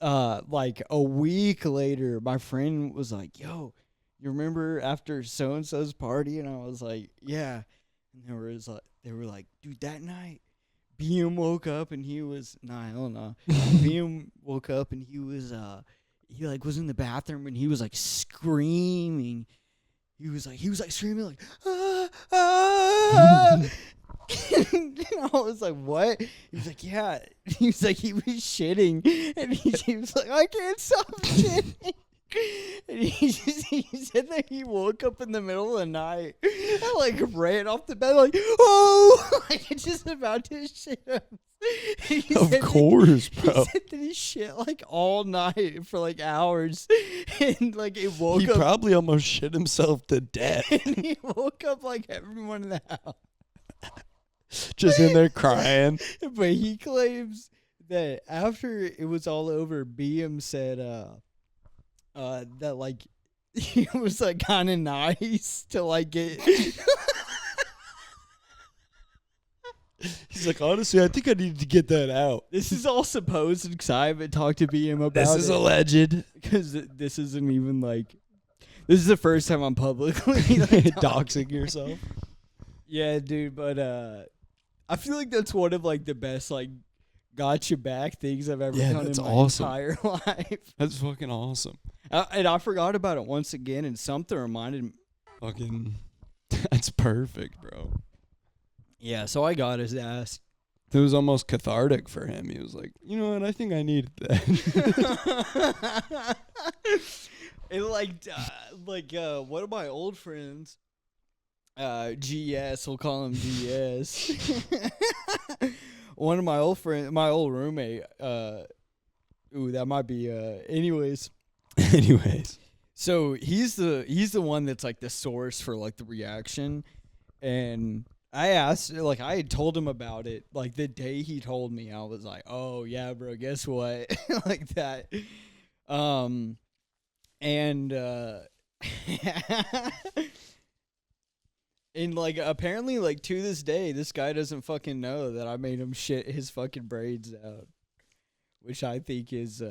S5: like a week later, my friend was like, "Yo, you remember after so and so's party?" And I was like, "Yeah." And they were like, "Dude, that night, BM woke up and he was hell no." BM woke up and he was was in the bathroom and he was like screaming. He was like screaming like ah, ah. And I was like, "What?" He was like, "Yeah." He was like, he was shitting, and he was like, "I can't stop shitting." And he said that he woke up in the middle of the night and like ran off the bed like, "Oh!" Like just about to shit.
S6: Of course, bro.
S5: He said that he shit like all night for like hours, and like it woke
S6: He
S5: up.
S6: probably almost shit himself to death.
S5: And he woke up like everyone in the house.
S6: Just in there crying.
S5: But he claims that after it was all over, BM said that like he was like kind of nice to like get.
S6: He's like, honestly, I think I needed to get that out.
S5: This is all supposed because I haven't talked to BM about
S6: This is
S5: it.
S6: alleged.
S5: Because this isn't even like. This is the first time I'm publicly like,
S6: doxing yourself.
S5: Yeah, dude, but I feel like that's one of like the best like gotcha back things I've ever done in my entire life.
S6: That's fucking awesome.
S5: And I forgot about it once again, and something reminded me.
S6: Fucking, that's perfect, bro.
S5: Yeah, so I got his ass.
S6: It was almost cathartic for him. He was like, you know what? I think I needed that.
S5: And like one of my old friends, GS, we'll call him GS. One of my old friend, my old roommate. That might be. Anyways. So he's the one that's like the source for like the reaction, and I asked, like I had told him about it, like the day he told me, I was like, "Oh yeah, bro, guess what?" Like that. And and like apparently like to this day this guy doesn't fucking know that I made him shit his fucking braids out, which I think is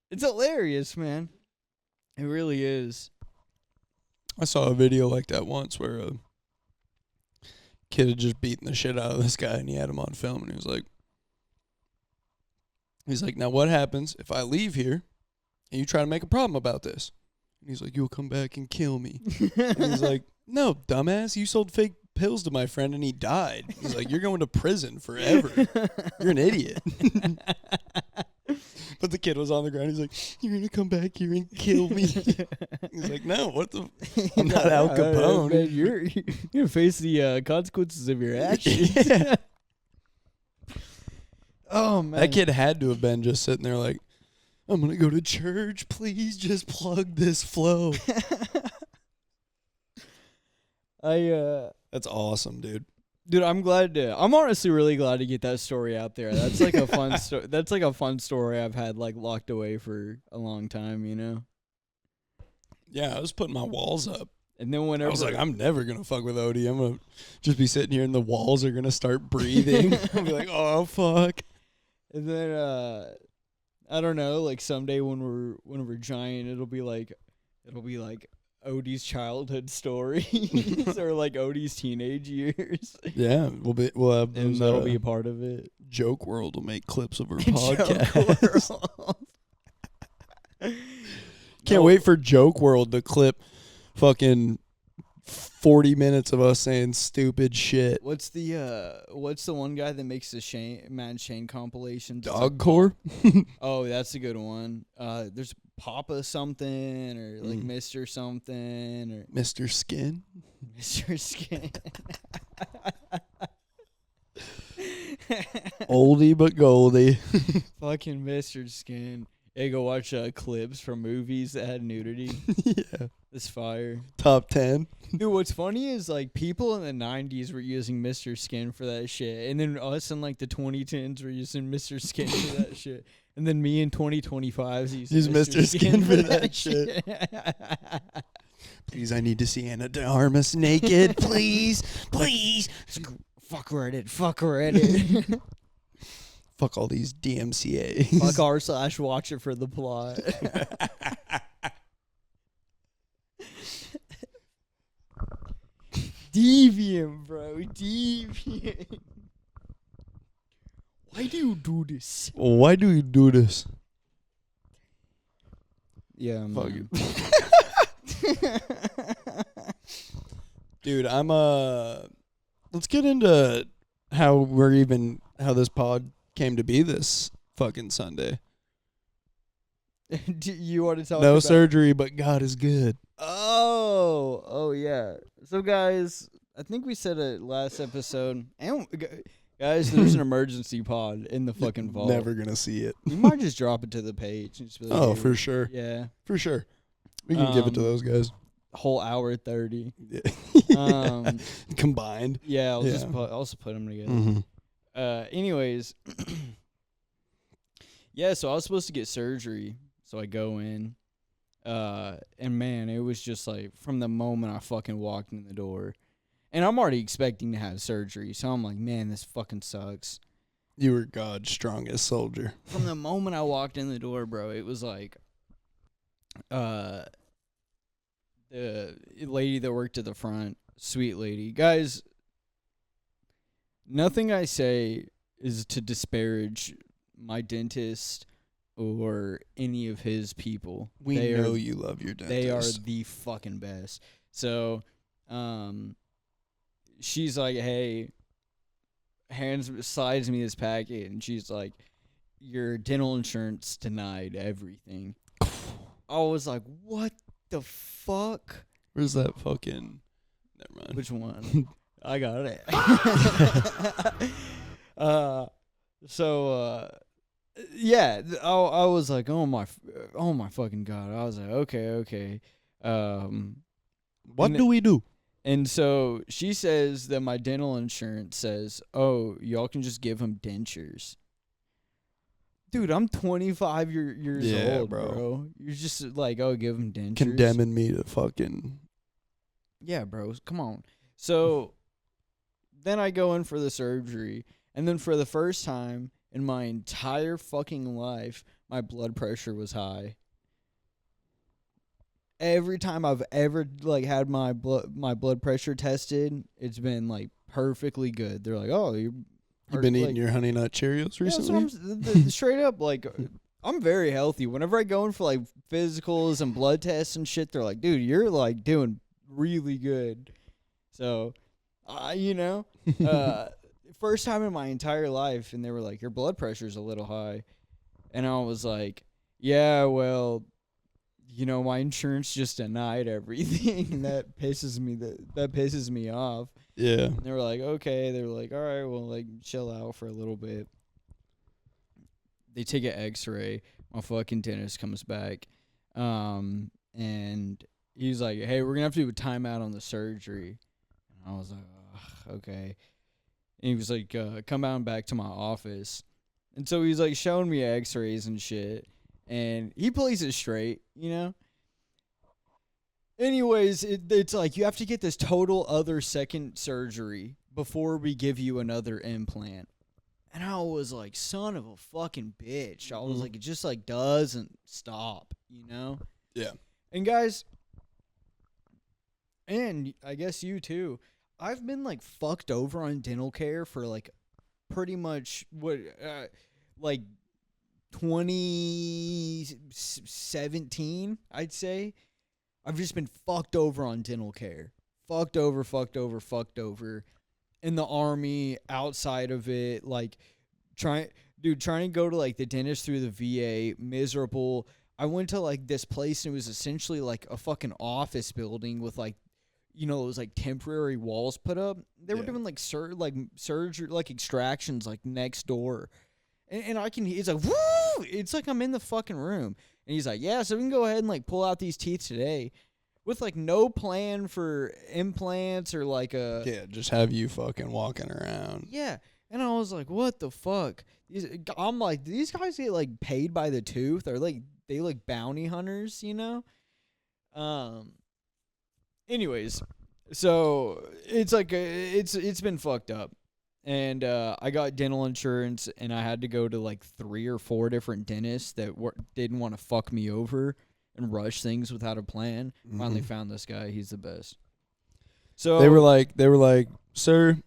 S5: it's hilarious, man. It really is.
S6: I saw a video like that once where a kid had just beaten the shit out of this guy and he had him on film, and he was like, now what happens if I leave here and you try to make a problem about this? And he's like, you'll come back and kill me. And he's like, no, dumbass, you sold fake pills to my friend and he died. He's like, you're going to prison forever. You're an idiot. But the kid was on the ground. He's like, you're going to come back here and kill me. He's like, no, what the? I'm not Al Capone.
S5: Man, you're going to face the consequences of your actions.
S6: Yeah.
S5: Oh, man.
S6: That kid had to have been just sitting there like, I'm going to go to church. Please just plug this flow. That's awesome, dude.
S5: Dude, I'm honestly really glad to get that story out there. That's like a fun story. That's like a fun story I've had like locked away for a long time, you know?
S6: Yeah, I was putting my walls up.
S5: And then whenever
S6: I was like, I'm never going to fuck with Odie. I'm going to just be sitting here and the walls are going to start breathing. I'll be like, oh, fuck.
S5: And then, I don't know, like someday when we're giant, it'll be like Odie's childhood stories or like Odie's teenage years.
S6: Yeah, we'll have
S5: And
S6: those,
S5: that'll be a part of it.
S6: Joke World will make clips of our
S5: Joke
S6: podcast.
S5: World.
S6: Can't wait for Joke World to clip fucking 40 minutes of us saying stupid shit.
S5: What's the one guy that makes the Mad Shane compilations?
S6: Dogcore?
S5: Oh, that's a good one. There's Papa something or like Mr. something or
S6: Mr. Skin?
S5: Mr. Skin.
S6: Oldie but Goldie.
S5: Fucking Mr. Skin. Hey, go watch clips from movies that had nudity.
S6: Yeah.
S5: It's fire.
S6: Top 10.
S5: Dude, what's funny is like people in the 90s were using Mr. Skin for that shit. And then us in like the 2010s were using Mr. Skin for that shit. And then me in 2025
S6: Use Mr. Skin for that shit. Please, I need to see Anna de Armas naked. Please. Please.
S5: Fuck Reddit. Fuck Reddit.
S6: Fuck all these DMCAs.
S5: Fuck r/watch it for the plot. Deviant, bro. Deviant. Why do you do this?
S6: Why do you do this?
S5: Yeah,
S6: Fuck
S5: man.
S6: Dude, let's get into how this pod came to be this fucking Sunday.
S5: Do you want to talk
S6: No
S5: about
S6: surgery, but God is good.
S5: Oh yeah. So guys, I think we said it last episode. And guys, there's an emergency pod in the fucking vault.
S6: Never gonna see it.
S5: You might just drop it to the page. And just be like,
S6: Oh,
S5: hey,
S6: for sure.
S5: Yeah.
S6: For sure. We can give it to those guys.
S5: Whole hour 30.
S6: Yeah. Combined.
S5: Yeah, I'll just
S6: Yeah.
S5: also put them together.
S6: Mm-hmm.
S5: Anyways, yeah. So I was supposed to get surgery. So I go in, and man, it was just like from the moment I fucking walked in the door, and I'm already expecting to have surgery. So I'm like, man, this fucking sucks.
S6: You were God's strongest soldier.
S5: From the moment I walked in the door, bro, it was like, the lady that worked at the front, sweet lady. Guys, nothing I say is to disparage my dentist or any of his people.
S6: We know you love your dentist.
S5: They are the fucking best. So, she's like, hey, slides me this packet, and she's like, your dental insurance denied everything. I was like, what the fuck?
S6: Where's that fucking... Never mind.
S5: Which one? I got it. Yeah, I was like, oh my fucking God. I was like, okay.
S6: What do we do?
S5: And so she says that my dental insurance says, oh, y'all can just give him dentures. Dude, I'm 25 years old, bro. You're just like, oh, give him dentures.
S6: Condemning me to fucking...
S5: Yeah, bro. Come on. So then I go in for the surgery, and then for the first time in my entire fucking life, my blood pressure was high. Every time I've ever like had my blood pressure tested, it's been like perfectly good. They're like, "Oh, you've
S6: been eating your Honey Nut Cheerios recently?"
S5: Straight up, like, I'm very healthy. Whenever I go in for like physicals and blood tests and shit, they're like, "Dude, you're like doing really good." So You know, first time in my entire life, and they were like, your blood pressure's a little high. And I was like, yeah, well, you know, my insurance just denied everything, and that pisses me off.
S6: Yeah.
S5: And they were like, okay. They were like, all right, well, like, chill out for a little bit. They take an x-ray. My fucking dentist comes back. And he's like, hey, we're going to have to do a timeout on the surgery. And I was like, okay. And he was like, come on back to my office. And so he's like showing me x-rays and shit. And he plays it straight, you know? Anyways, it's like you have to get this total other second surgery before we give you another implant. And I was like, son of a fucking bitch. I was like, it just like doesn't stop, you know?
S6: Yeah.
S5: And guys, and I guess you too, I've been like fucked over on dental care for like pretty much like 2017, I'd say. I've just been fucked over on dental care. Fucked over. In the Army, outside of it, like trying to go to like the dentist through the VA, miserable. I went to like this place and it was essentially like a fucking office building with like, you know, it was like temporary walls put up. They were doing like surgery, like extractions like next door. And I can, it's like, woo! It's like I'm in the fucking room. And he's like, yeah, so we can go ahead and like pull out these teeth today with like no plan for implants or like a.
S6: Yeah, just have you fucking walking around.
S5: Yeah. And I was like, what the fuck? I'm like, these guys get like paid by the tooth, or like they like bounty hunters, you know? Anyways, so it's like it's been fucked up. And I got dental insurance, and I had to go to like 3 or 4 different dentists that didn't want to fuck me over and rush things without a plan. Finally found this guy. He's the best. So
S6: They were like, sir,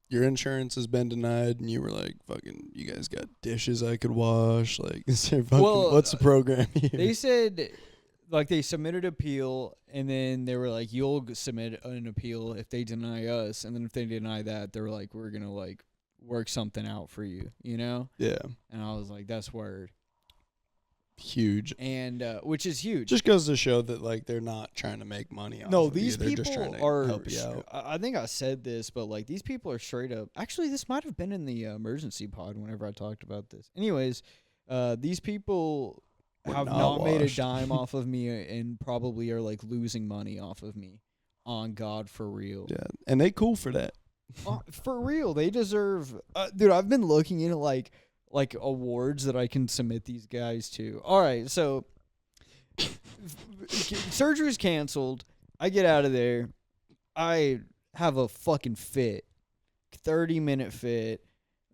S6: your insurance has been denied, and you were like, fucking, you guys got dishes I could wash. Like, is there fucking, what's the program here?
S5: They said, like, they submitted appeal, and then they were like, you'll submit an appeal if they deny us, and then if they deny that, they were like, we're gonna like work something out for you, you know?
S6: Yeah.
S5: And I was like, that's word.
S6: Huge.
S5: And which is huge.
S6: Just goes to show that like they're not trying to make money off of
S5: these
S6: you. They're
S5: people
S6: just trying to
S5: are
S6: help you out.
S5: I think I said this, but like these people are straight up. Actually, this might have been in the emergency pod whenever I talked about this. Anyways, these people have not made a dime off of me, and probably are like losing money off of me. On God, for real.
S6: Yeah, and they cool for that.
S5: For real, they deserve. Dude, I've been looking into like awards that I can submit these guys to. All right, so surgery's canceled. I get out of there. I have a fucking fit, 30-minute fit.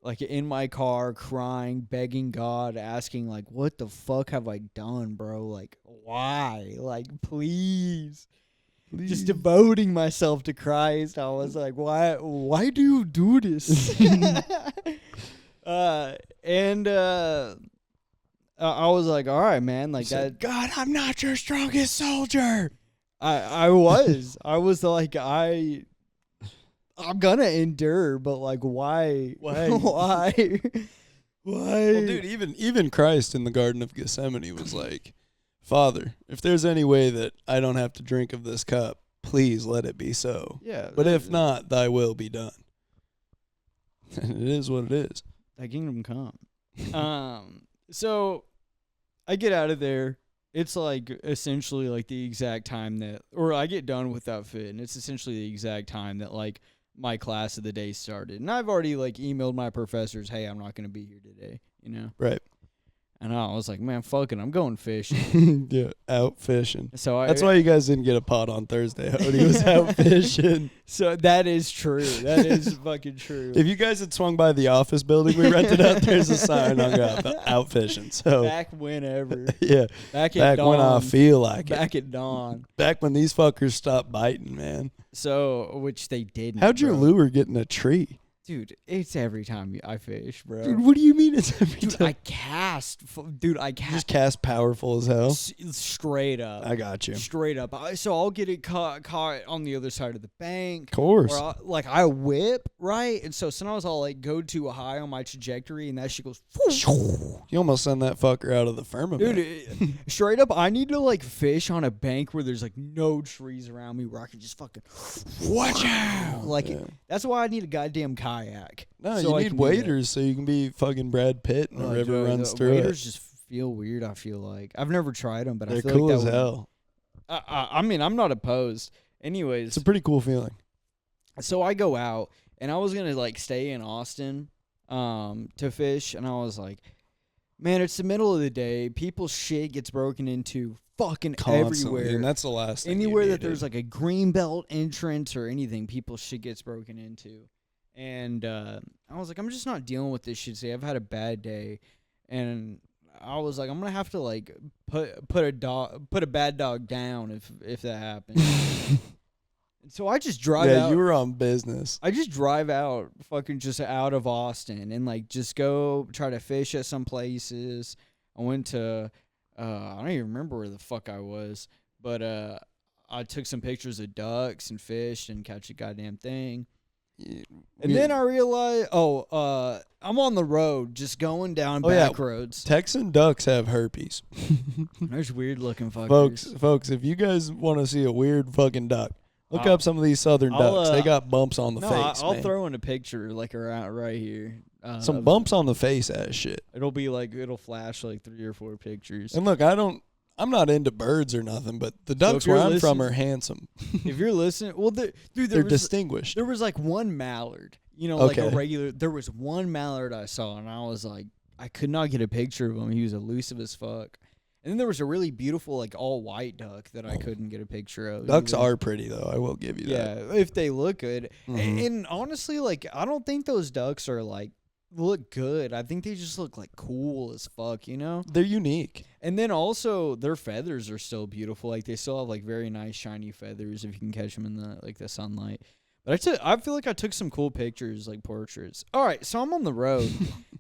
S5: Like, in my car, crying, begging God, asking, like, what the fuck have I done, bro? Like, why? Like, please. Just devoting myself to Christ. I was like, why do you do this? I was like, all right, man. Like, that.
S6: God, I'm not your strongest soldier.
S5: I was like, I'm gonna endure, but like, why? Why?
S6: Well, dude, even Christ in the Garden of Gethsemane was like, Father, if there's any way that I don't have to drink of this cup, please let it be so.
S5: Yeah.
S6: But if not, thy will be done. And it is what it is.
S5: Thy kingdom come. So I get out of there. It's like essentially like the exact time that, or I get done with that fit, and it's essentially the exact time that like my class of the day started. And I've already like emailed my professors, hey, I'm not going to be here today, you know?
S6: Right.
S5: And I was like, man, fuck it, I'm going fishing.
S6: Yeah, out fishing.
S5: So
S6: that's why you guys didn't get a pot on Thursday. Odie was out fishing.
S5: So that is true. That is fucking true.
S6: If you guys had swung by the office building we rented out, there's a sign hung up, out fishing. So
S5: back whenever.
S6: Yeah.
S5: Back at dawn.
S6: When I feel like
S5: back at dawn.
S6: Back when these fuckers stopped biting, man.
S5: So, which they didn't.
S6: How'd your lure get in a tree?
S5: Dude, it's every time I fish, bro.
S6: Dude, what do you mean it's every
S5: Dude,
S6: time?
S5: I cast. Dude, I
S6: You
S5: cast.
S6: just cast powerful as hell.
S5: Straight up.
S6: I got you. Of
S5: Straight up. So I'll get it caught on the other side of the bank.
S6: course.
S5: Or I whip, right? And so sometimes I'll like go too high on my trajectory and that shit goes.
S6: You almost send that fucker out of the firmament.
S5: Dude, straight up, I need to like fish on a bank where there's like no trees around me where I can just fucking watch out. Like,
S6: Yeah.
S5: that's why I need a goddamn kayak.
S6: No,
S5: so
S6: you
S5: I
S6: need
S5: can do that.
S6: waders so you can be fucking Brad Pitt and the river
S5: Dude,
S6: runs
S5: the
S6: through
S5: waders
S6: it.
S5: just feel weird, I feel like. I've never tried them, but
S6: They're
S5: I feel
S6: cool
S5: like
S6: as
S5: that
S6: hell.
S5: I mean, I'm not opposed. Anyways,
S6: It's a pretty cool feeling.
S5: so I go out, and I was going to, like, stay in Austin to fish, and I was like, man, it's the middle of the day. People's shit gets broken into fucking
S6: Constantly,
S5: everywhere.
S6: and that's the last thing.
S5: Anywhere
S6: you
S5: that
S6: needed.
S5: there's, like, a greenbelt entrance or anything, people's shit gets broken into. And I was like, I'm just not dealing with this shit today. I've had a bad day. And I was like, I'm going to have to, like, put a bad dog down if that happens. And so I just drive out.
S6: you were on business.
S5: I just drive out fucking just out of Austin and like just go try to fish at some places. I went to I don't even remember where the fuck I was, but I took some pictures of ducks and fished and catch a goddamn thing. And then I realized, I'm on the road just going down back roads.
S6: Texan ducks have herpes.
S5: There's weird looking fuckers.
S6: Folks, if you guys want to see a weird fucking duck, look
S5: I'll-
S6: up some of these southern
S5: I'll,
S6: ducks. They got bumps on the face.
S5: I'll
S6: man.
S5: throw in a picture like around right here.
S6: Some bumps on the face ass shit.
S5: It'll be like it'll flash like 3 or 4 pictures.
S6: And look, I'm not into birds or nothing, but the ducks
S5: you're
S6: where I'm from
S5: listening-
S6: are handsome.
S5: If you're listening, well, dude,
S6: They're distinguished.
S5: there was like one mallard, like a
S6: Okay.
S5: regular. There was one mallard I saw, and I was like, I could not get a picture of him. He was elusive as fuck. And then there was a really beautiful, like all white duck that I couldn't get a picture of.
S6: Ducks
S5: either.
S6: are pretty though. I will give you that.
S5: Yeah, if they look good.
S6: Mhm.
S5: And honestly, like I don't think those ducks are like look good. I think they just look like cool as fuck,
S6: They're unique.
S5: And then also their feathers are still beautiful. Like they still have like very nice shiny feathers if you can catch them in the sunlight. But I feel like I took some cool pictures, like portraits. All right, so I'm on the road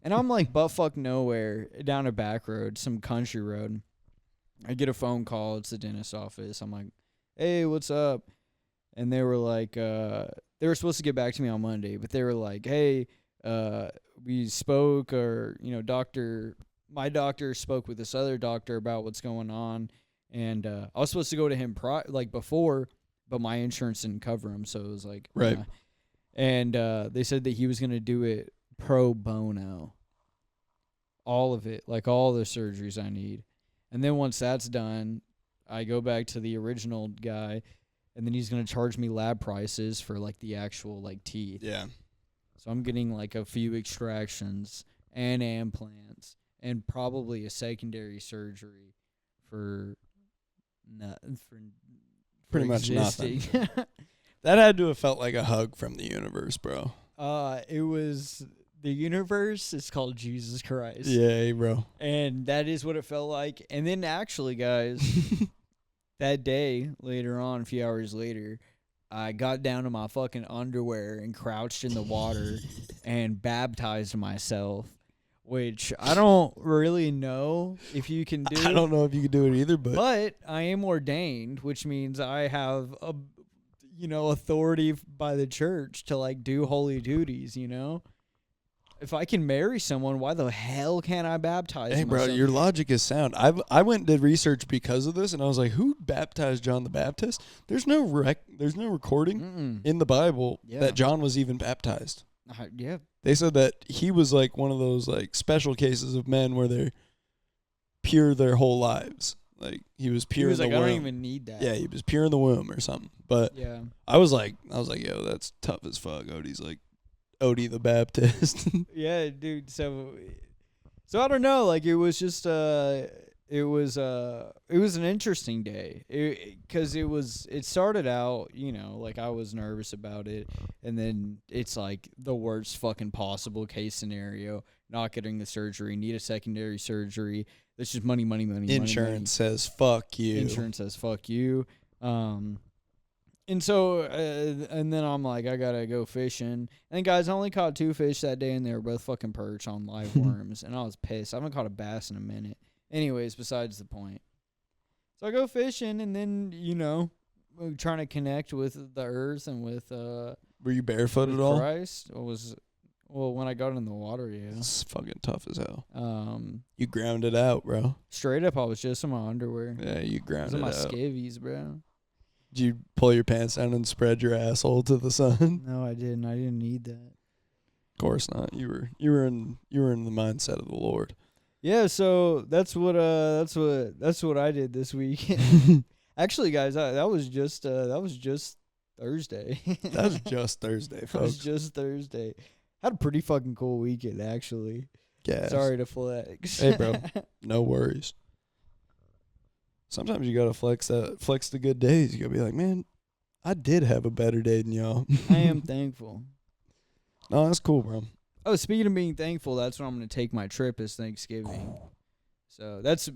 S5: and I'm like buttfuck nowhere down a back road, some country road. I get a phone call. It's the dentist office. I'm like, hey, what's up? And they were like, they were supposed to get back to me on Monday, but they were like, hey, we spoke, or my doctor spoke with this other doctor about what's going on, and I was supposed to go to him before, but my insurance didn't cover him, so it was like
S6: Right.
S5: And they said that he was gonna do it pro bono, all of it, like all the surgeries I need, and then once that's done, I go back to the original guy, and then he's gonna charge me lab prices for like the actual like teeth.
S6: Yeah.
S5: So I'm getting like a few extractions and implants and probably a secondary surgery for
S6: Pretty much
S5: existing.
S6: That had to have felt like a hug from the universe, bro.
S5: It was the universe. It's called Jesus Christ.
S6: Yay, bro.
S5: And that is what it felt like. And then actually, guys, that day later on, a few hours later, I got down to my fucking underwear and crouched in the water and baptized myself, which I don't really know if you can do.
S6: I don't know if you could do it either,
S5: But I am ordained, which means I have authority by the church to like do holy duties, If I can marry someone, why the hell can't I baptize
S6: hey, bro,
S5: myself?
S6: your logic is sound. I went and did research because of this, and I was like, who baptized John the Baptist? There's no recording in the Bible that John was even baptized.
S5: Yeah.
S6: They said that he was like one of those like special cases of men where they're pure their whole lives. Like he was pure
S5: He was
S6: in
S5: like,
S6: the
S5: I
S6: womb.
S5: don't even need that.
S6: Yeah, he was pure in the womb or something. But
S5: Yeah.
S6: I was like, yo, that's tough as fuck. Odie's like Odie the Baptist.
S5: Yeah, dude. So I don't know. Like it was just it was an interesting day because it started out, like I was nervous about it, and then it's like the worst fucking possible case scenario: not getting the surgery, need a secondary surgery. That's just money.
S6: Insurance says fuck you.
S5: Insurance says fuck you. And so, and then I'm like, I gotta go fishing. And guys, I only caught 2 fish that day, and they were both fucking perch on live worms. And I was pissed. I haven't caught a bass in a minute. Anyways, besides the point. So I go fishing, and then, you know, trying to connect with the earth and with
S6: Were you barefoot at all?
S5: Christ. Well, when I got in the water, yeah.
S6: It's fucking tough as hell. You ground it out, bro.
S5: Straight up, I was just in my underwear.
S6: Yeah, you
S5: I
S6: ground
S5: was
S6: it
S5: in my
S6: out.
S5: skivvies, bro.
S6: Did you pull your pants down and spread your asshole to the sun?
S5: No, I didn't. I didn't need that.
S6: Of course not. You were in the mindset of the Lord.
S5: Yeah, so that's what I did this week. Actually, guys, that was just Thursday.
S6: That was just Thursday,
S5: That was
S6: folks.
S5: just Thursday. Had a pretty fucking cool weekend, actually.
S6: Gas.
S5: Sorry to flex.
S6: Hey, bro. No worries. Sometimes you gotta flex the good days. You gotta be like, man, I did have a better day than y'all.
S5: I am thankful.
S6: No, that's cool, bro.
S5: Oh, speaking of being thankful, that's when I'm gonna take my trip is Thanksgiving. So that's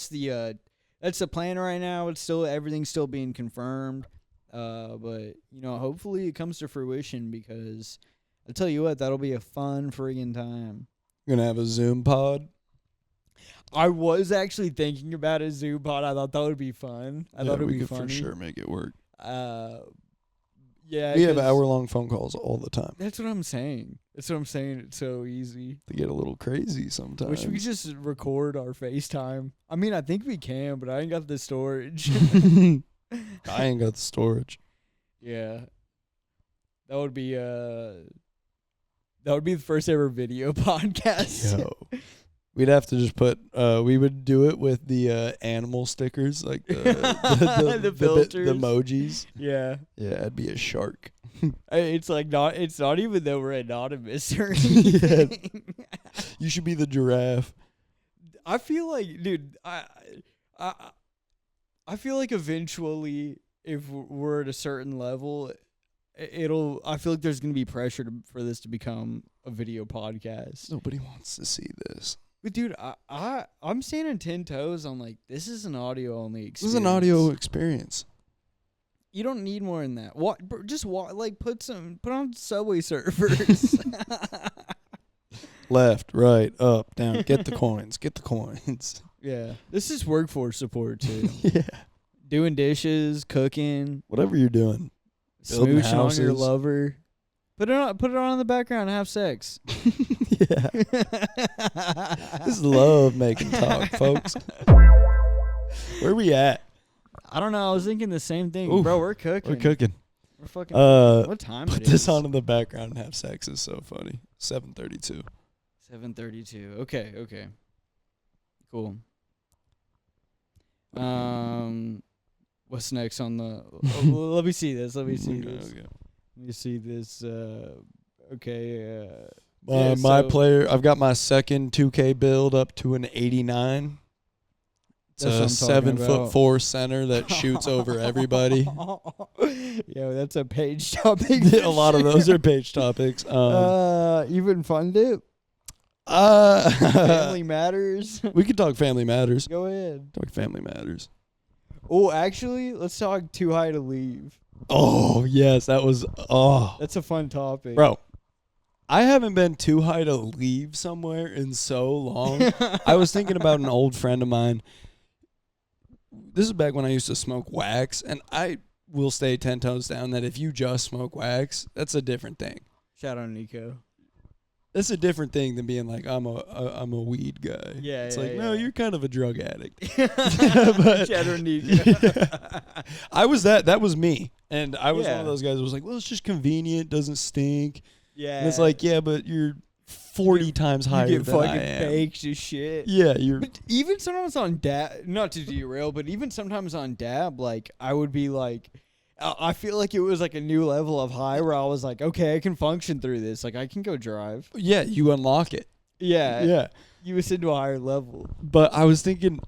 S5: the plan right now. It's still everything's still being confirmed. But you know, hopefully it comes to fruition because I tell you what, that'll be a fun friggin' time.
S6: You're gonna have a Zoom pod.
S5: I was actually thinking about a Zoom pod. I thought that would be fun. I thought it would
S6: we
S5: be
S6: could
S5: funny.
S6: for sure make it work.
S5: Yeah,
S6: We have
S5: 'cause
S6: hour-long phone calls all the time.
S5: That's what I'm saying. It's so easy.
S6: They get a little crazy sometimes.
S5: Wish we could just record our FaceTime. I mean, I think we can, but I ain't got the storage.
S6: I ain't got the storage.
S5: Yeah. That would be the first ever video podcast.
S6: Yo. We'd have to just put we would do it with the animal stickers, like the
S5: The filters.
S6: the emojis.
S5: Yeah.
S6: Yeah, it'd be a shark.
S5: It's not even that we're anonymous or anything.
S6: You should be the giraffe.
S5: I feel like, dude, I feel like eventually if we're at a certain level, I feel like there's going to be pressure for this to become a video podcast.
S6: Nobody wants to see this.
S5: But dude, I'm standing 10 toes on like this is an audio only experience.
S6: This is an audio experience.
S5: You don't need more than that. Put on Subway servers.
S6: Left, right, up, down. Get the coins. Get the coins.
S5: Yeah, this is workforce support too.
S6: Yeah.
S5: Doing dishes, cooking,
S6: Whatever you're doing. Building
S5: smooching on your
S6: houses.
S5: lover. Put it on in the background and have sex.
S6: Yeah. This is love making talk, folks. Where we at?
S5: I don't know. I was thinking the same thing,
S6: Oof.
S5: bro. We're cooking.
S6: We're cooking.
S5: We're fucking.
S6: Uh,
S5: what time
S6: Put
S5: it
S6: this
S5: is?
S6: on in the background and have sex is so funny. 7:32.
S5: 7:32. Okay. Cool. What's next on the? Let me see this. Let me see this.
S6: Okay.
S5: Let me see this. Okay.
S6: My player, I've got my second 2K build up to an 89. It's
S5: That's
S6: a
S5: what I'm talking
S6: 7'4" center that shoots over everybody.
S5: Yeah, that's a page topic.
S6: A lot of those are page topics.
S5: Even fund it. Family matters.
S6: We could talk family matters.
S5: Go ahead.
S6: Talk family matters.
S5: Oh, actually, let's talk too high to leave.
S6: Oh yes, that was
S5: That's a fun topic,
S6: bro. I haven't been too high to leave somewhere in so long. I was thinking about an old friend of mine. This is back when I used to smoke wax, and I will stay 10 toes down that if you just smoke wax, that's a different thing.
S5: Shout out Nico.
S6: That's a different thing than being like I'm a weed guy.
S5: Yeah,
S6: it's
S5: yeah,
S6: like
S5: yeah.
S6: no, you're kind of a drug addict.
S5: Shout out Nico.
S6: Yeah. I was that. That was me, and I was one
S5: Yeah.
S6: of those guys who was like, well, it's just convenient, doesn't stink.
S5: Yeah.
S6: And it's like, yeah, but you're 40 times higher
S5: you get
S6: than
S5: fucking
S6: I am.
S5: baked as shit.
S6: Yeah, you're.
S5: But even sometimes on dab, not to derail, but even sometimes on dab, like I would be like, I feel like it was like a new level of high where I was like, okay, I can function through this. Like I can go drive.
S6: Yeah, you unlock it.
S5: Yeah.
S6: Yeah.
S5: You ascend to a higher level.
S6: But I was thinking,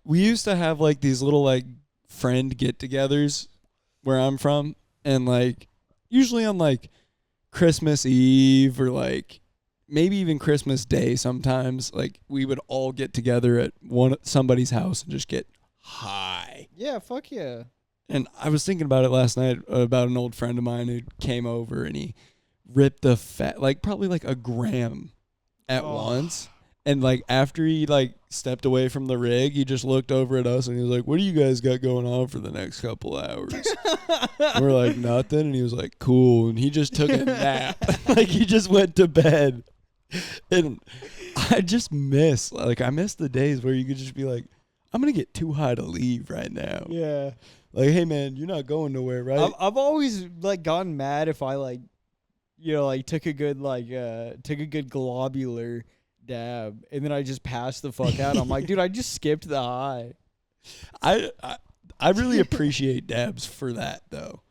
S6: we used to have like these little like friend get-togethers where I'm from, and like usually on like Christmas Eve or like maybe even Christmas Day sometimes, like we would all get together at somebody's house and just get high.
S5: Yeah, fuck yeah.
S6: And I was thinking about it last night about an old friend of mine who came over and he ripped the fat, like probably like a gram at once. And like after he like stepped away from the rig, he just looked over at us and he was like, "What do you guys got going on for the next couple hours?" And we're like, "Nothing." And he was like, "Cool." And he just took a nap. Like he just went to bed. And I just miss the days where you could just be like, "I'm gonna get too high to leave right now."
S5: Yeah.
S6: Like, hey man, you're not going nowhere, right?
S5: I've always like gotten mad if I like, like took a good globular dab and then I just passed the fuck out. I'm like, dude, I just skipped the high.
S6: I really appreciate dabs for that though.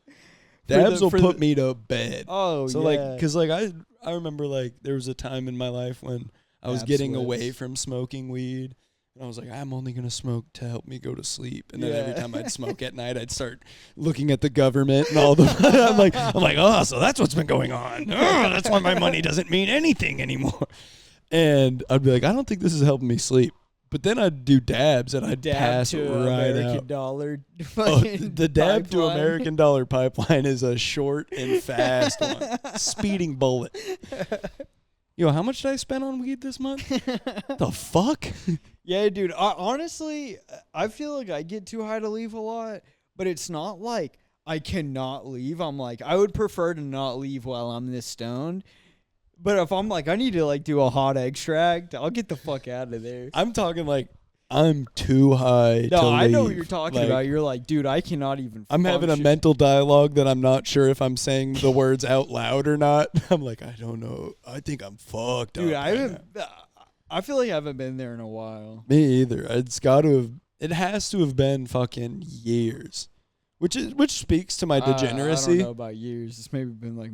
S6: Dabs will put me to bed.
S5: Oh,
S6: so
S5: yeah.
S6: like, cause like I remember like there was a time in my life when I was getting away from smoking weed. And I was like, I'm only going to smoke to help me go to sleep. And then every time I'd smoke at night, I'd start looking at the government and all the I'm like, oh, so that's what's been going on. Oh, that's why my money doesn't mean anything anymore. And I'd be like, I don't think this is helping me sleep. But then I'd do dabs and I'd pass
S5: to
S6: right
S5: American
S6: out.
S5: Dollar.
S6: The dab to
S5: pipeline.
S6: American Dollar pipeline is a short and fast one. Speeding bullet. Yo, how much did I spend on weed this month? The fuck?
S5: Yeah, dude. Honestly, I feel like I get too high to leave a lot, but it's not like I cannot leave. I'm like, I would prefer to not leave while I'm this stoned. But if I'm like, I need to like do a hot extract, I'll get the fuck out of there.
S6: I'm talking like I'm too high to
S5: No, I know what
S6: leave.
S5: you're talking
S6: Like,
S5: about. You're like, dude, I cannot even
S6: I'm having a
S5: function.
S6: mental dialogue that I'm not sure if I'm saying the words out loud or not. I'm like, I don't know. I think I'm fucked
S5: Dude,
S6: up.
S5: I haven't. I feel like I haven't been there in a while.
S6: Me either. It has to have been fucking years. Which speaks to my degeneracy.
S5: I don't know about years. It's maybe been like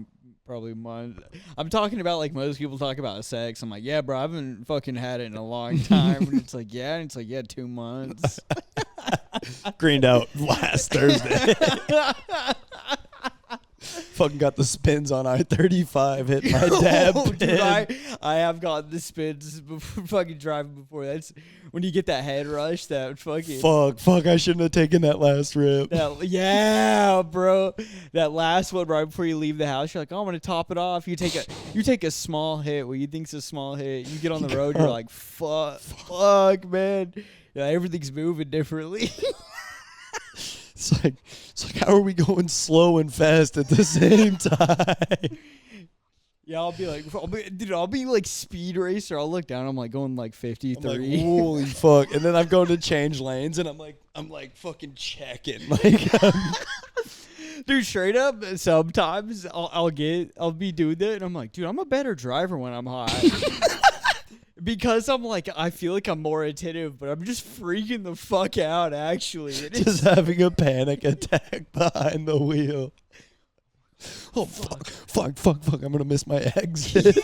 S5: probably months. I'm talking about like most people talk about sex. I'm like, yeah, bro, I haven't fucking had it in a long time. And it's like, yeah. And it's like, yeah, 2 months.
S6: Greened out last Thursday. Fucking got the spins on I-35, hit my dab.
S5: Dude, I have gotten the spins before fucking driving before. That's when you get that head rush. That fucking
S6: Fuck! I shouldn't have taken that last rip.
S5: yeah, bro. That last one right before you leave the house, you're like, oh, I'm gonna top it off. You take a small hit. What you think's a small hit. You get on the road, you're like, fuck, man. Yeah, everything's moving differently.
S6: It's like, how are we going slow and fast at the same time?
S5: Yeah, I'll be like speed racer. I'll look down. I'm like going like 53.
S6: I'm like, holy fuck! And then I'm going to change lanes, and I'm like fucking checking. Like,
S5: dude, straight up. Sometimes I'll be doing that, and I'm like, dude, I'm a better driver when I'm high. Because I'm like, I feel like I'm more attentive, but I'm just freaking the fuck out, actually.
S6: just having a panic attack behind the wheel. Oh, fuck. I'm going to miss my exit.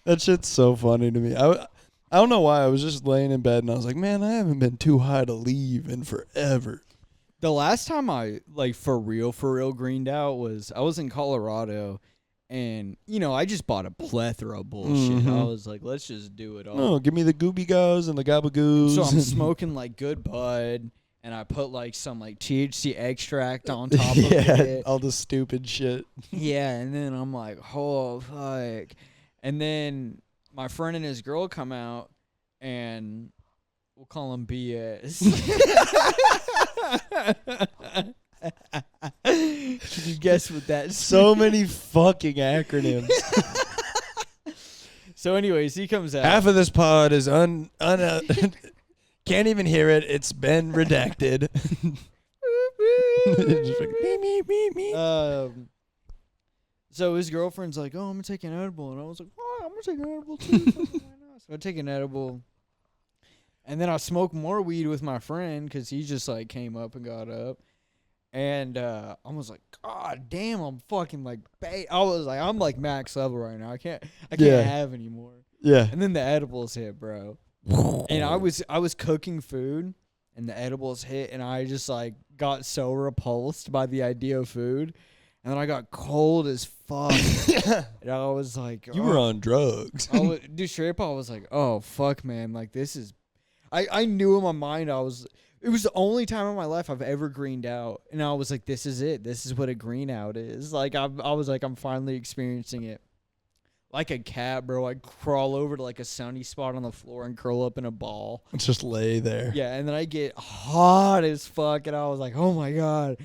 S6: That shit's so funny to me. I don't know why. I was just laying in bed, and I was like, man, I haven't been too high to leave in forever.
S5: The last time I, like, for real greened out was, I was in Colorado, and, I just bought a plethora of bullshit. I was like, let's just do it all.
S6: Oh, give me the Gooby Goes and the Gabagoos.
S5: So I'm smoking, like, good bud, and I put, like, some, like, THC extract on top of it.
S6: All the stupid shit.
S5: Yeah, and then I'm like, oh, fuck. And then my friend and his girl come out, and we'll call him BS. Can you guess what that
S6: So many fucking acronyms.
S5: So anyways, he comes out.
S6: Half of this pod is can't even hear it. It's been redacted.
S5: So his girlfriend's like, oh, I'm going to take an edible. And I was like, oh, I'm going to take an edible too. So I take an edible. And then I smoke more weed with my friend because he just like came up and got up. And I was like, God damn, I'm fucking like, I was like, I'm like max level right now. I can't have any more.
S6: Yeah.
S5: And then the edibles hit, bro. And I was cooking food, and the edibles hit, and I just like got so repulsed by the idea of food, and then I got cold as fuck. And I was like,
S6: You were on drugs.
S5: Dude, straight up, I was like, oh fuck, man, like this is. I knew in my mind it was the only time in my life I've ever greened out, and I was like, this is it. This is what a green out is. Like I was like, I'm finally experiencing it. Like a cat, bro. I crawl over to like a sunny spot on the floor and curl up in a ball.
S6: Just lay there.
S5: Yeah, and then I get hot as fuck, and I was like, oh my God.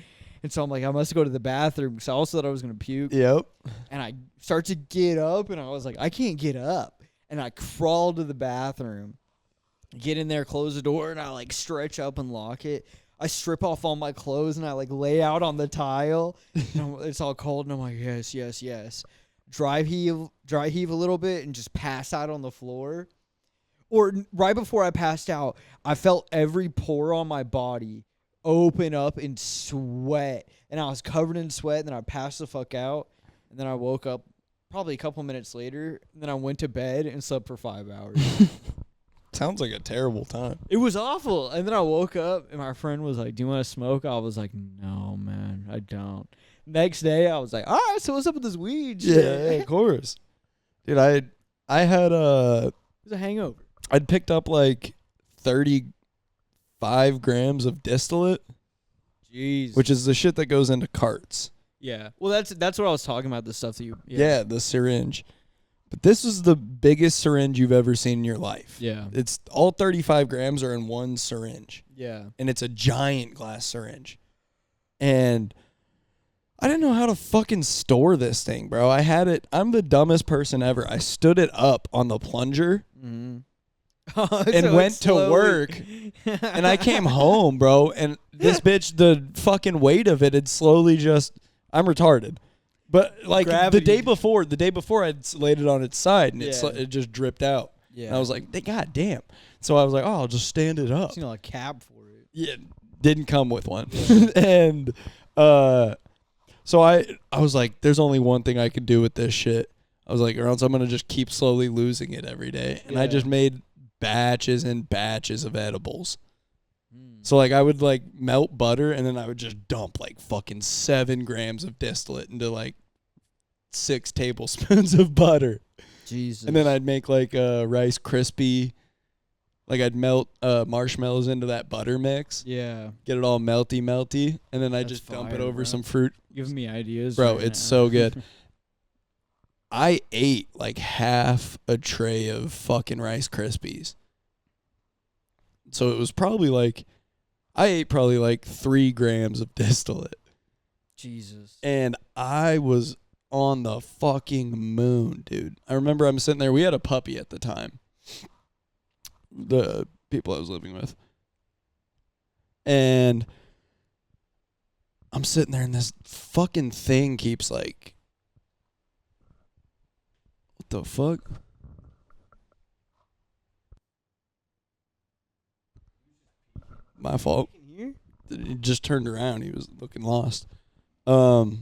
S5: And so I'm like, I must go to the bathroom because I also thought I was going to puke.
S6: Yep.
S5: And I start to get up, and I was like, I can't get up. And I crawl to the bathroom, get in there, close the door, and I like stretch up and lock it. I strip off all my clothes, and I like lay out on the tile. And it's all cold, and I'm like, yes, yes, yes. Dry heave a little bit, and just pass out on the floor. Or right before I passed out, I felt every pore on my body open up in sweat, and I was covered in sweat. And then I passed the fuck out, and then I woke up probably a couple minutes later, and then I went to bed and slept for 5 hours.
S6: Sounds like a terrible time.
S5: It was awful. And then I woke up, and my friend was like, do you want to smoke? I was like, no, man, I don't. Next day, I was like, all right, so what's up with this weed shit?
S6: Yeah, of course. Dude, I had
S5: It was a hangover.
S6: I'd picked up like 35 grams of distillate,
S5: Jeez.
S6: which is the shit that goes into carts.
S5: Yeah. Well, that's what I was talking about, the stuff that you...
S6: Yeah, the syringe. But this is the biggest syringe you've ever seen in your life.
S5: Yeah.
S6: It's all 35 grams are in one syringe.
S5: Yeah.
S6: And it's a giant glass syringe. And I didn't know how to fucking store this thing, bro. I had it. I'm the dumbest person ever. I stood it up on the plunger and went to work. And I came home, bro. And this bitch, the fucking weight of it had slowly just... I'm retarded. But like
S5: Gravity.
S6: the day before I'd laid it on its side and it just dripped out.
S5: Yeah.
S6: And I was like, God damn. So I was like, oh, I'll just stand it up.
S5: You know, a cab for it.
S6: Yeah, didn't come with one. And so I was like, there's only one thing I could do with this shit. I was like, or else I'm going to just keep slowly losing it every day. And I just made batches and batches of edibles. So like I would like melt butter and then I would just dump like fucking 7 grams of distillate into like 6 tablespoons of butter.
S5: Jesus.
S6: And then I'd make like a Rice Krispie. Like I'd melt marshmallows into that butter mix.
S5: Yeah.
S6: Get it all melty. And then I'd
S5: That's
S6: just dump it
S5: fire,
S6: over
S5: bro.
S6: some fruit.
S5: Giving me ideas.
S6: Bro,
S5: right
S6: it's
S5: now.
S6: so good. I ate like half a tray of fucking Rice Krispies. So it was probably like, I ate probably like 3 grams of distillate.
S5: Jesus.
S6: And I was on the fucking moon, dude. I remember I'm sitting there. We had a puppy at the time. The people I was living with. And I'm sitting there and this fucking thing keeps like, what the fuck? My fault. He just turned around. He was looking lost.
S5: I don't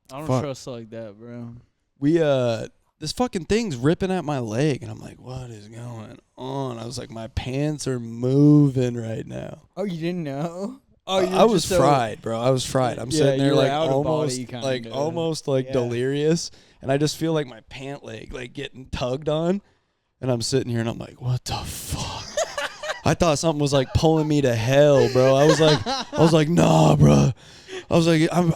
S6: Fuck.
S5: trust like that, bro.
S6: We this fucking thing's ripping at my leg and I'm like, what is going on? I was like, my pants are moving right now.
S5: Oh, you didn't know? Oh,
S6: I was fried, bro. I was fried. I'm
S5: Yeah,
S6: sitting
S5: you
S6: there
S5: were
S6: like
S5: out of
S6: almost
S5: body kinda.
S6: like almost like
S5: Yeah.
S6: delirious and I just feel like my pant leg like getting tugged on and I'm sitting here and I'm like, what the fuck? I thought something was like pulling me to hell, bro. I was like, nah, bro. I was like, I'm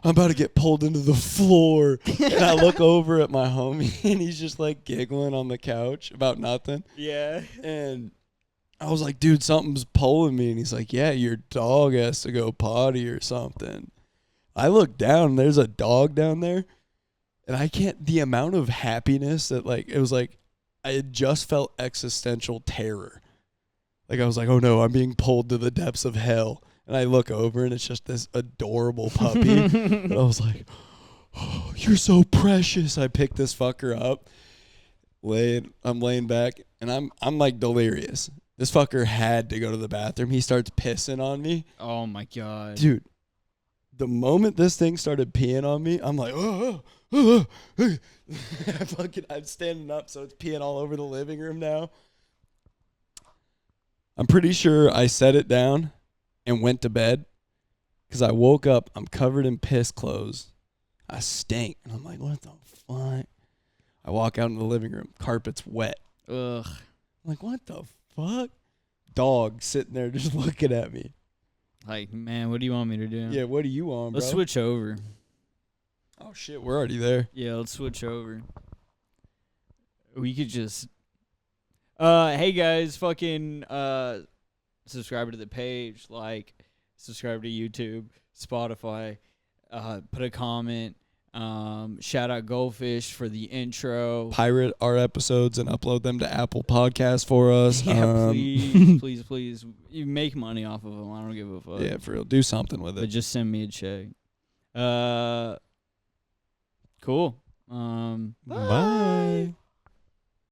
S6: about to get pulled into the floor. And I look over at my homie and he's just like giggling on the couch about nothing.
S5: Yeah.
S6: And I was like, dude, something's pulling me. And he's like, yeah, your dog has to go potty or something. I look down and there's a dog down there. And I can't, the amount of happiness that like, it was like, I had just felt existential terror. Like I was like, oh no, I'm being pulled to the depths of hell. And I look over and it's just this adorable puppy. And I was like, oh, you're so precious. I picked this fucker up. I'm laying back and I'm like delirious. This fucker had to go to the bathroom. He starts pissing on me.
S5: Oh my God.
S6: Dude, the moment this thing started peeing on me, I'm like, I'm standing up, so it's peeing all over the living room now. I'm pretty sure I set it down and went to bed because I woke up. I'm covered in piss clothes. I stink. And I'm like, what the fuck? I walk out into the living room. Carpet's wet.
S5: Ugh.
S6: I'm like, what the fuck? Dog sitting there just looking at me.
S5: Like, man, what do you want me to do?
S6: Yeah, what are you on, bro?
S5: Let's switch over.
S6: Oh, shit, we're already there.
S5: Yeah, let's switch over. We could just... hey, guys, fucking subscribe to the page, like, subscribe to YouTube, Spotify, put a comment, shout out Goldfish for the intro.
S6: Pirate our episodes and upload them to Apple Podcasts for us.
S5: Yeah, please. You make money off of them. I don't give a fuck.
S6: Yeah, for real. Do something with
S5: But
S6: it.
S5: just send me a check. Cool.
S6: Bye.